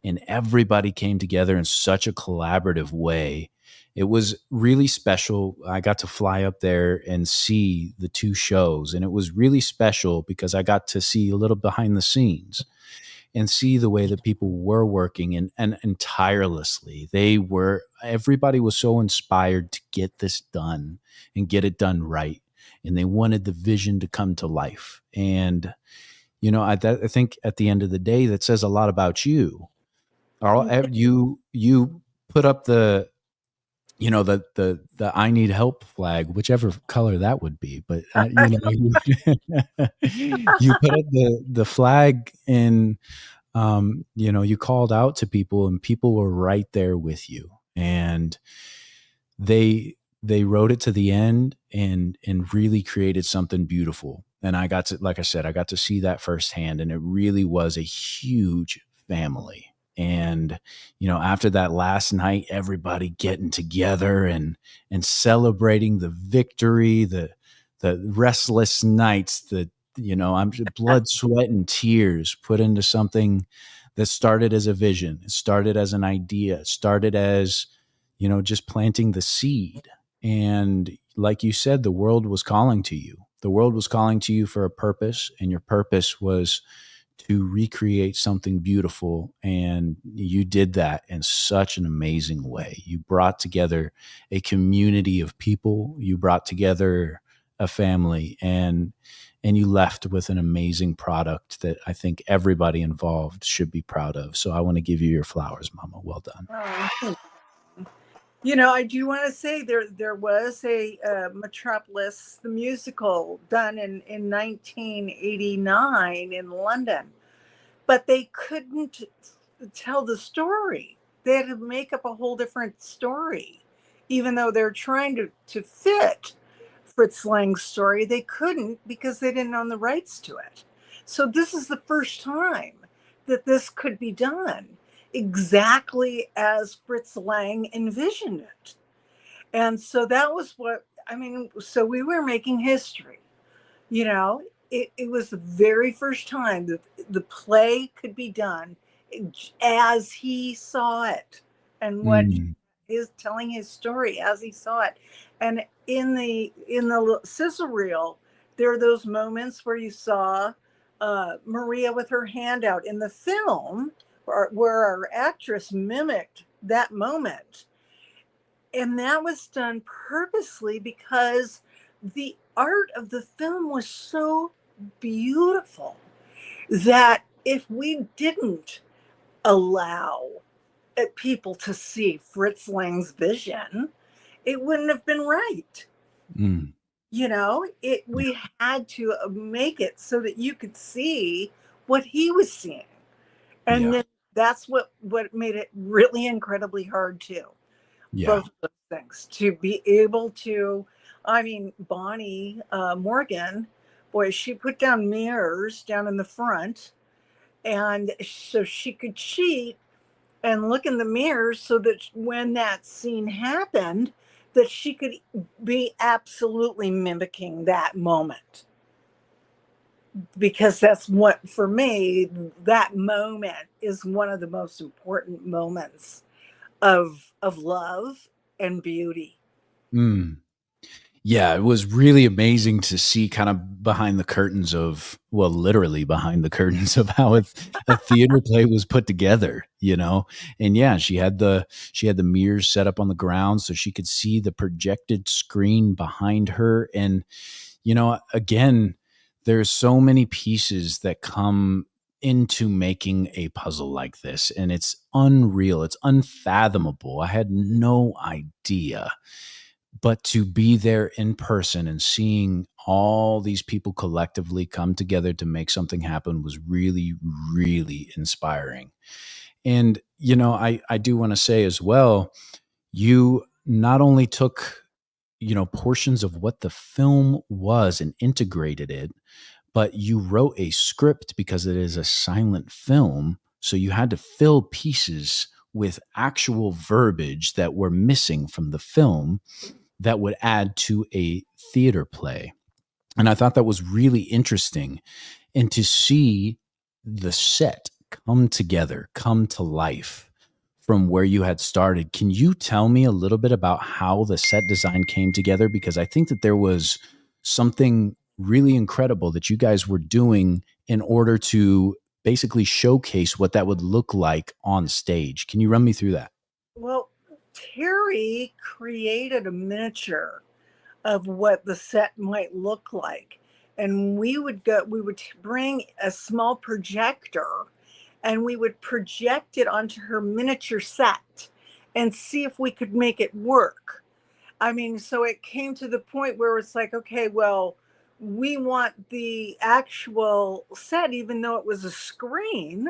S1: and everybody came together in such a collaborative way. It was really special. I got to fly up there and see the two shows, and it was really special because I got to see a little behind the scenes and see the way that people were working and tirelessly. Everybody was so inspired to get this done and get it done right. And they wanted the vision to come to life. And, I think at the end of the day, that says a lot about you. You put up the I need help flag, whichever color that would be. But, you put up the flag and, you called out to people and people were right there with you, and they wrote it to the end and really created something beautiful. And like I said, I got to see that firsthand, and it really was a huge family. And, after that last night, everybody getting together and celebrating the victory, the restless nights, I'm just blood, sweat, and tears put into something that started as a vision, it started as an idea, it started as, just planting the seed. And like you said, the world was calling to you. The world was calling to you for a purpose, and your purpose was to recreate something beautiful. And you did that in such an amazing way. You brought together a community of people, you brought together a family, and you left with an amazing product that I think everybody involved should be proud of. So I want to give you your flowers, Mama. Well done.
S2: Oh, I do want to say there was a Metropolis, the musical, done in 1989 in London, but they couldn't tell the story. They had to make up a whole different story, even though they're trying to fit Fritz Lang's story. They couldn't because they didn't own the rights to it. So this is the first time that this could be done exactly as Fritz Lang envisioned it. And so that was so we were making history. It was the very first time that the play could be done as he saw it, and what
S1: Mm,
S2: is telling his story as he saw it. And in the sizzle reel, there are those moments where you saw Maria with her hand out in the film, where our actress mimicked that moment. And that was done purposely because the art of the film was so beautiful that if we didn't allow people to see Fritz Lang's vision, it wouldn't have been right.
S1: mm,
S2: We had to make it so that you could see what he was seeing. And
S1: yeah.
S2: then that's what made it really incredibly hard too.
S1: Yeah.
S2: Both of those things, to be able to, Bonnie Morgan, boy, she put down mirrors down in the front, and so she could cheat and look in the mirror so that when that scene happened, that she could be absolutely mimicking that moment. Because that's what, for me, that moment is one of the most important moments of love and beauty.
S1: Mm. Yeah, it was really amazing to see kind of behind the curtains of, well, literally behind the curtains of how a theater play was put together. And yeah, she had the mirrors set up on the ground so she could see the projected screen behind her. And again, there's so many pieces that come into making a puzzle like this, and it's unreal, it's unfathomable. I had no idea, but to be there in person and seeing all these people collectively come together to make something happen was really, really inspiring. And I do want to say as well, you not only took portions of what the film was and integrated it, but you wrote a script because it is a silent film. So you had to fill pieces with actual verbiage that were missing from the film that would add to a theater play. And I thought that was really interesting. And to see the set come together, come to life from where you had started. Can you tell me a little bit about how the set design came together? Because I think that there was something really incredible that you guys were doing in order to basically showcase what that would look like on stage. Can you run me through that?
S2: Well, Terry created a miniature of what the set might look like. And we would bring a small projector, and we would project it onto her miniature set and see if we could make it work. So it came to the point where it's like, okay, well, we want the actual set, even though it was a screen,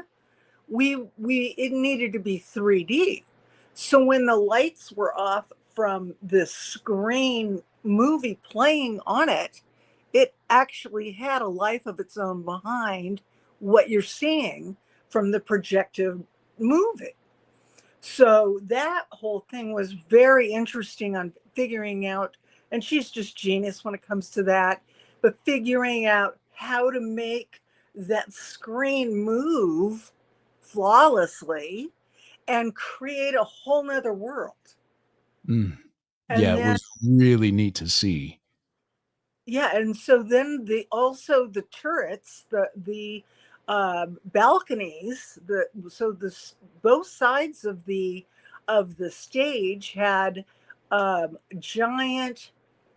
S2: we it needed to be 3D. So when the lights were off from the screen movie playing on it, it actually had a life of its own behind what you're seeing from the projected movie. So that whole thing was very interesting on figuring out, and she's just genius when it comes to that, but figuring out how to make that screen move flawlessly and create a whole nother world.
S1: Mm. Yeah,
S2: And
S1: it
S2: then,
S1: was really neat to see.
S2: yeah, and so then the turrets, the balconies, both sides of the stage had giant.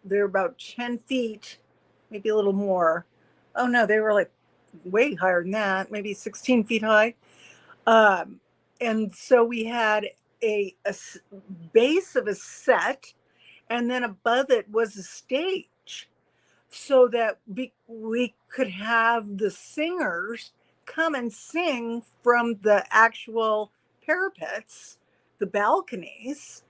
S2: They're about 10 feet, maybe a little more. Oh no, they were like way higher than that, maybe 16 feet high. Um, and so we had a base of a set, and then above it was a stage so that we could have the singers come and sing from the actual parapets, the balconies,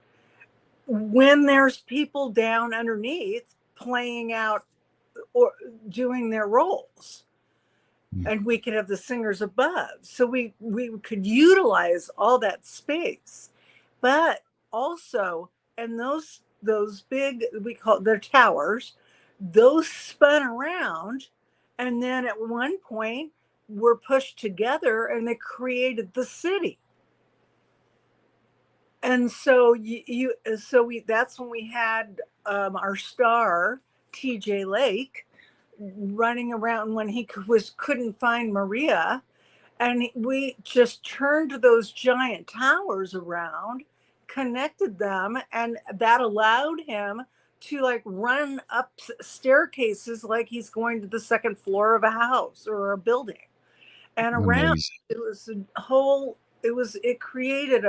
S2: when there's people down underneath playing out or doing their roles,
S1: Mm.
S2: and we could have the singers above, so we could utilize all that space. But also, and those big, we call their towers, those spun around, and then at one point were pushed together and they created the city. And so so we that's when we had our star TJ Lake running around when he couldn't find Maria, and we just turned those giant towers around, connected them, and that allowed him to like run up staircases like he's going to the second floor of a house or a building, and around.
S1: Amazing.
S2: It was a whole. It created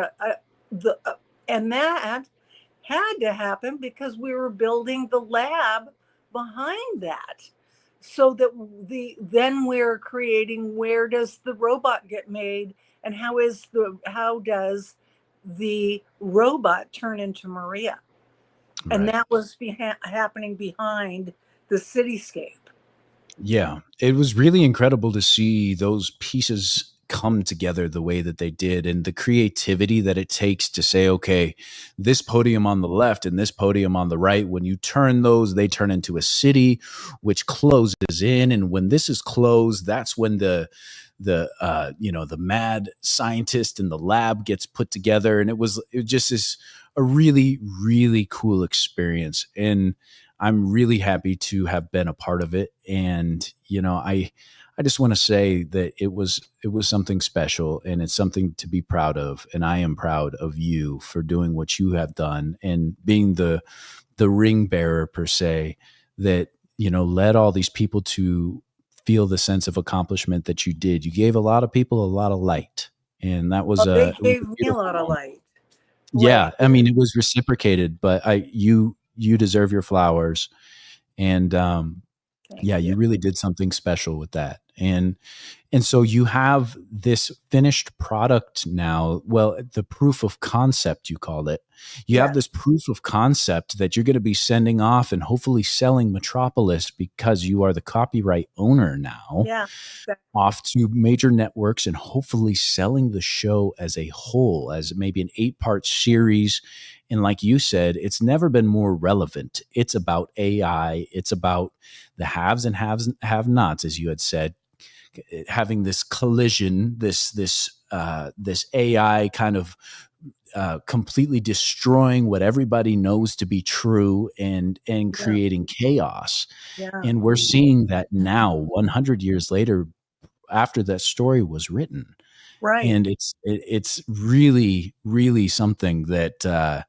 S2: the and that had to happen because we were building the lab behind that, so that then we're creating, where does the robot get made, and how does the robot turn into Maria. And
S1: Right.
S2: that was happening behind the cityscape.
S1: Yeah, it was really incredible to see those pieces come together the way that they did, and the creativity that it takes to say, okay, this podium on the left and this podium on the right, when you turn those, they turn into a city which closes in, and when this is closed, that's when the mad scientist in the lab gets put together, and it just is a really, really cool experience. And I'm really happy to have been a part of it. And, I just want to say that it was something special, and it's something to be proud of. And I am proud of you for doing what you have done and being the ring bearer per se, that, led all these people to feel the sense of accomplishment that you did. You gave a lot of people a lot of light. And that was
S2: Well, they
S1: it was
S2: gave
S1: a
S2: me a
S1: beautiful
S2: lot of
S1: moment.
S2: light.
S1: Yeah,
S2: Like,
S1: I mean, it was reciprocated, but you deserve your flowers. And
S2: thank
S1: yeah,
S2: you.
S1: you really did something special with that. And so you have this finished product now. Well, the proof of concept, you called it. You have
S2: Yes.
S1: this proof of concept that you're going to be sending off and hopefully selling Metropolis, because you are the copyright owner now,
S2: Yeah. That-
S1: off to major networks, and hopefully selling the show as a whole, as maybe an 8-part series. And like you said, it's never been more relevant. It's about AI. It's about the haves and have nots, as you had said, having this collision, this AI kind of completely destroying what everybody knows to be true, and
S2: Yeah.
S1: creating chaos.
S2: Yeah.
S1: And we're seeing that now, 100 years later, after that story was written.
S2: Right.
S1: And it's really, really something that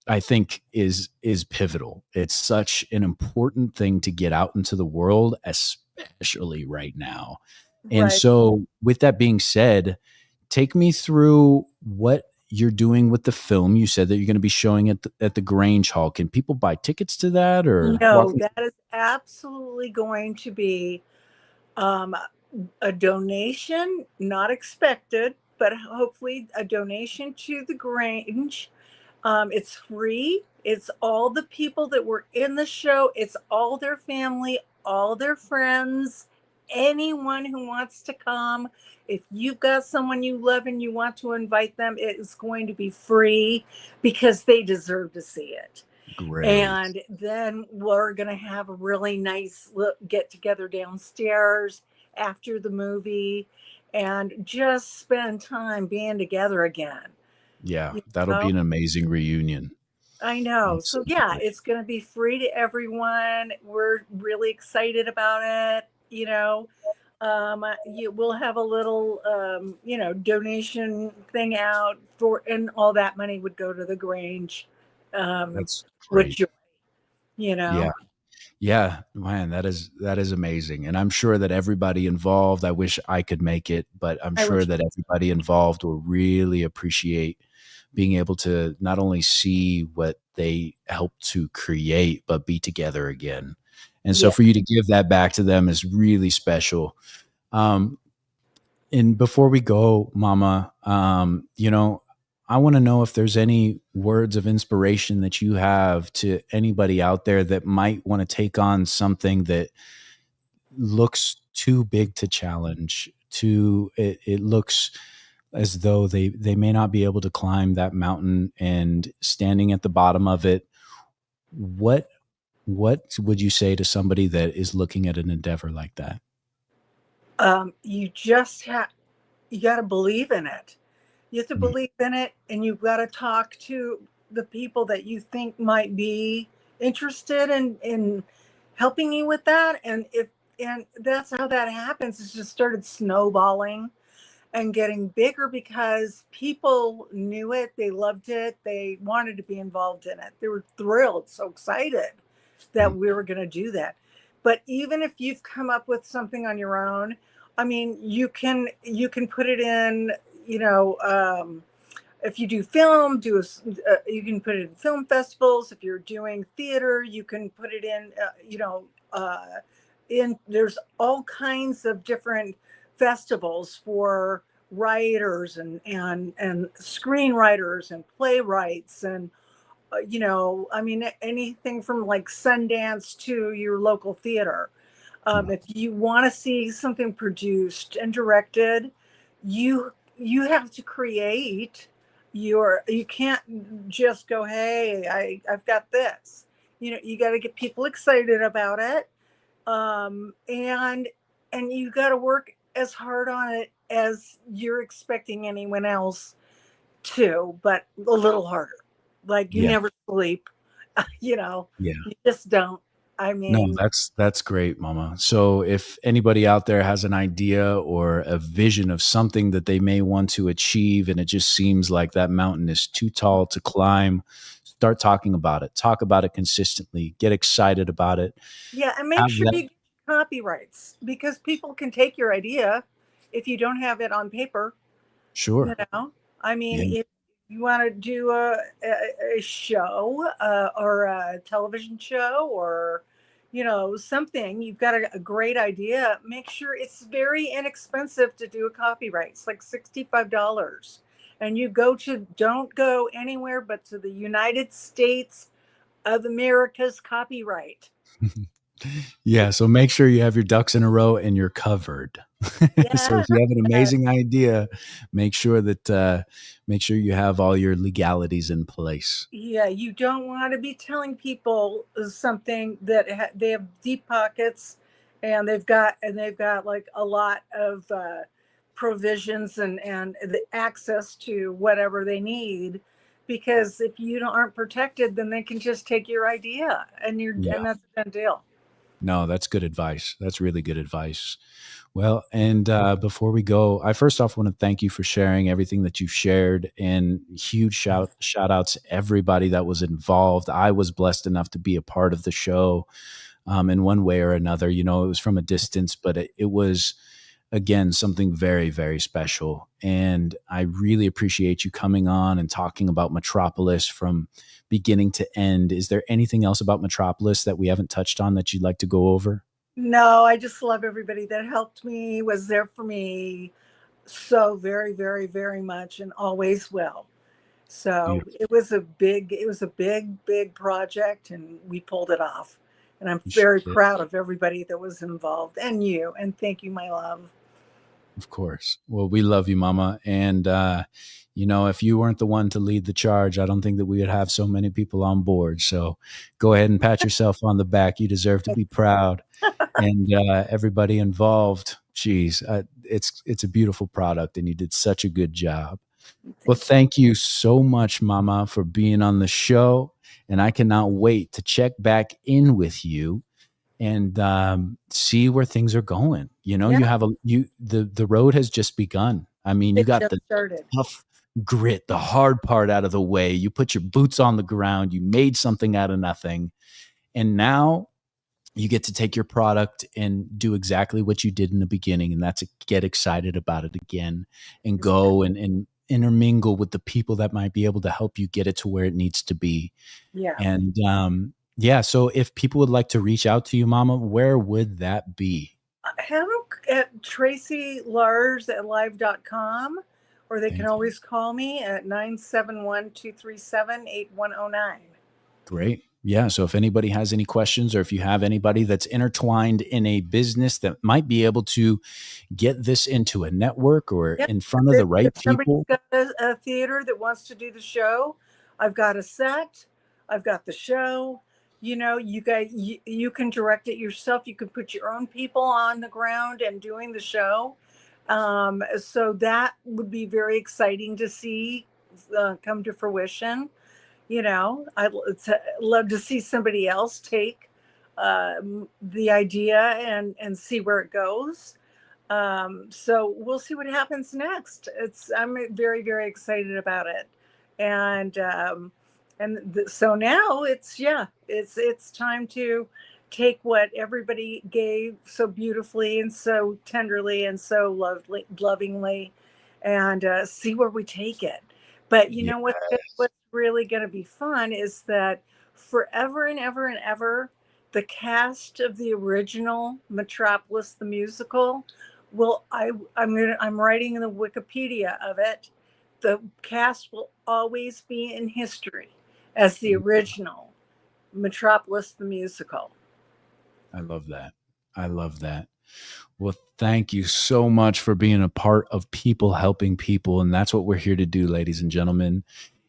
S1: I think is pivotal. It's such an important thing to get out into the world, especially right now. And
S2: Right.
S1: so, with that being said, take me through what you're doing with the film. You said that you're going to be showing it at the Grange Hall. Can people buy tickets to that, or
S2: No,
S1: walk me?
S2: that is absolutely going to be um, a donation, not expected, but hopefully a donation to the Grange. It's free. It's all the people that were in the show. It's all their family, all their friends, anyone who wants to come. If you've got someone you love and you want to invite them, it is going to be free because they deserve to see it.
S1: Great.
S2: And then we're going to have a really nice get together downstairs after the movie. and just spend time being together again.
S1: Yeah,
S2: You
S1: that'll be
S2: know?
S1: an amazing reunion.
S2: I know. So yeah,
S1: Absolutely.
S2: it's going to be free to everyone. We're really excited about it. We'll have a little, donation thing out for, and all that money would go to the Grange, um,
S1: That's
S2: with
S1: great.
S2: joy.
S1: Yeah. Yeah, man, that is amazing. And I'm sure that everybody involved, I wish I could make it, but I'm
S2: I
S1: sure
S2: wish.
S1: that everybody involved will really appreciate being able to not only see what they helped to create, but be together again. And so
S2: Yeah.
S1: for you to give that back to them is really special. Um, and before we go, Mama, I want to know if there's any words of inspiration that you have to anybody out there that might want to take on something that looks too big to challenge. It looks as though they may not be able to climb that mountain, and standing at the bottom of it. What what would you say to somebody that is looking at an endeavor like that?
S2: You just have, you got to believe in it. You have to
S1: Mm,
S2: believe in it, and you've got to talk to the people that you think might be interested in helping you with that. And that's how that happens. It's just started snowballing and getting bigger because people knew it, they loved it, they wanted to be involved in it. They were thrilled, so excited that
S1: mm,
S2: we were going to do that. But even if you've come up with something on your own, I mean, you can put it in, you know, if you do film, you can put it in film festivals. If you're doing theater, you can put it in, in there's all kinds of different festivals for writers and screenwriters and playwrights and I mean anything from like Sundance to your local theater.
S1: mm.
S2: If you want to see something produced and directed, you have to create you can't just go, hey, I've got this. You got to get people excited about it, and you got to work as hard on it as you're expecting anyone else to, but a little harder. Like you
S1: Yeah,
S2: never sleep, you know,
S1: yeah.
S2: you just don't. I
S1: No,
S2: mean,
S1: that's great, Mama. So if anybody out there has an idea or a vision of something that they may want to achieve and it just seems like that mountain is too tall to climb, start talking about it. Talk about it consistently. Get excited about it.
S2: yeah, and make
S1: Have
S2: sure
S1: that.
S2: you get copyrights because people can take your idea if you don't have it on paper. You
S1: Sure.
S2: know, I mean,
S1: Yeah.
S2: if you want to do a show, or a television show, or something, you've got a great idea. Make sure it's very inexpensive to do a copyright. It's like $65, and don't go anywhere but to the United States of America's copyright.
S1: Yeah, so make sure you have your ducks in a row and you're covered. So
S2: Yeah.
S1: if you have an amazing idea, make sure you have all your legalities in place.
S2: Yeah, you don't want to be telling people something that they have deep pockets, and they've got like a lot of provisions and the access to whatever they need. Because if aren't protected, then they can just take your idea,
S1: Yeah.
S2: and that's a done deal.
S1: No, that's good advice. That's really good advice. Well, and before we go, I first off want to thank you for sharing everything that you've shared, and huge shout out to everybody that was involved. I was blessed enough to be a part of the show, in one way or another. It was from a distance, but it was, again, something very, very special. And I really appreciate you coming on and talking about Metropolis from beginning to end. Is there anything else about Metropolis that we haven't touched on that you'd like to go over?
S2: No, I just love everybody that helped me, was there for me so very, very, very much, and always will. So
S1: Beautiful.
S2: it was a big project, and we pulled it off. And I'm
S1: You sure
S2: very
S1: did.
S2: proud of everybody that was involved, and you. And thank you, my love.
S1: Of course. Well, we love you, Mama. And, if you weren't the one to lead the charge, I don't think that we would have so many people on board. So go ahead and pat yourself on the back. You deserve to be proud. And everybody involved, geez, it's a beautiful product, and you did such a good job. Well, thank you so much, Mama, for being on the show, and I cannot wait to check back in with you and see where things are going. You know,
S2: Yeah,
S1: the road has just begun. I mean, you
S2: it
S1: got
S2: just
S1: the
S2: started.
S1: tough grit, the hard part out of the way. You put your boots on the ground. You made something out of nothing, and now you get to take your product and do exactly what you did in the beginning, and that's get excited about it again and go and intermingle with the people that might be able to help you get it to where it needs to be.
S2: Yeah.
S1: And yeah, so if people would like to reach out to you, Mama, where would that be?
S2: Have them at tracylars@live.com, or they can
S1: Thank you.
S2: always call me at 971-237-8109.
S1: Great. Yeah. So if anybody has any questions, or if you have anybody that's intertwined in a business that might be able to get this into a network or
S2: Yep.
S1: in front of the right
S2: If somebody's
S1: people,
S2: got a theater that wants to do the show, I've got a set, I've got the show. You know, you can direct it yourself. You can put your own people on the ground and doing the show. So that would be very exciting to see come to fruition. You know, love to see somebody else take the idea and see where it goes. So we'll see what happens next. I'm very, very excited about it. And so now it's time to take what everybody gave so beautifully and so tenderly and so lovingly, and see where we take it. But you
S1: yeah,
S2: know what's really going to be fun is that forever and ever and ever, the cast of the original Metropolis the musical I'm writing in the Wikipedia of it. The cast will always be in history as the original Metropolis the musical.
S1: I love that. I love that. Well, thank you so much for being a part of people helping people. And that's what we're here to do, ladies and gentlemen,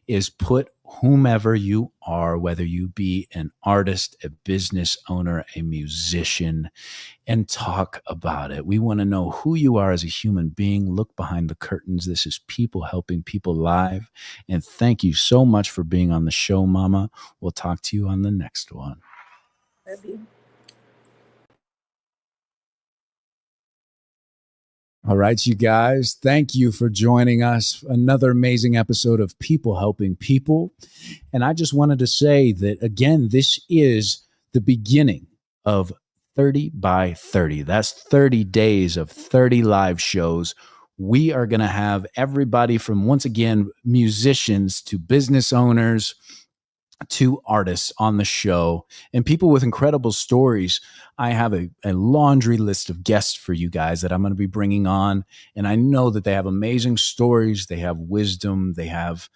S1: is put whomever you are, whether you be an artist, a business owner, a musician, and talk about it. We want to know who you are as a human being. Look behind the curtains. This is People Helping People Live. And thank you so much for being on the show, Mama. We'll talk to you on the next one. All right, you guys, thank you for joining us. Another amazing episode of People Helping People. And I just wanted to say that, again, this is the beginning of 30 by 30. That's 30 days of 30 live shows. We are going to have everybody from, once again, musicians to business owners to artists on the show and people with incredible stories. I have a laundry list of guests for you guys that I'm going to be bringing on. And I know that they have amazing stories. They have wisdom. They have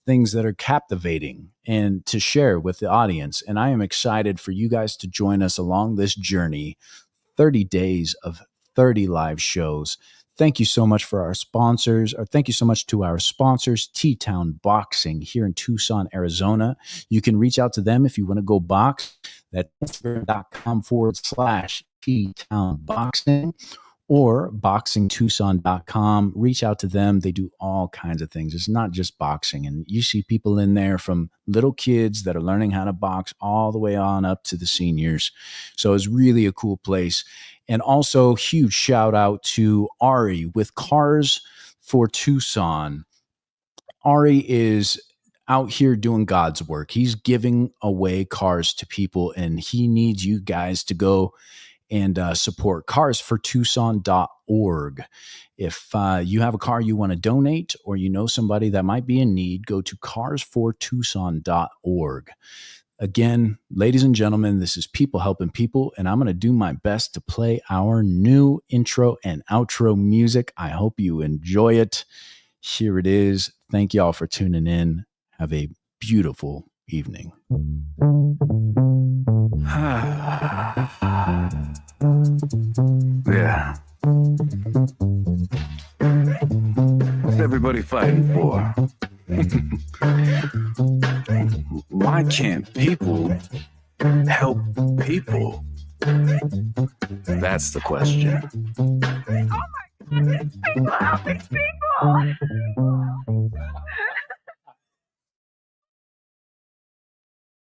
S1: things that are captivating and to share with the audience. And I am excited for you guys to join us along this journey, 30 days of 30 live shows. Thank you so much for our sponsors, or thank you so much to our sponsors, T-Town Boxing here in Tucson, Arizona. You can reach out to them if you want to go box. That's Instagram.com/T-Town Boxing or boxingtucson.com. Reach out to them. They do all kinds of things. It's not just boxing. And you see people in there from little kids that are learning how to box all the way on up to the seniors. So it's really a cool place. And also, huge shout out to Ari with Cars for Tucson. Ari is out here doing God's work. He's giving away cars to people, and he needs you guys to go and support carsfortucson.org. If you have a car you want to donate, or you know somebody that might be in need, go to carsfortucson.org. Again, ladies and gentlemen, this is People Helping People, and I'm going to do my best to play our new intro and outro music. I hope you enjoy it. Here it is. Thank y'all for tuning in. Have a beautiful evening.
S4: Yeah. What's everybody fighting for? Why can't people help people? That's the question.
S5: People, help these people!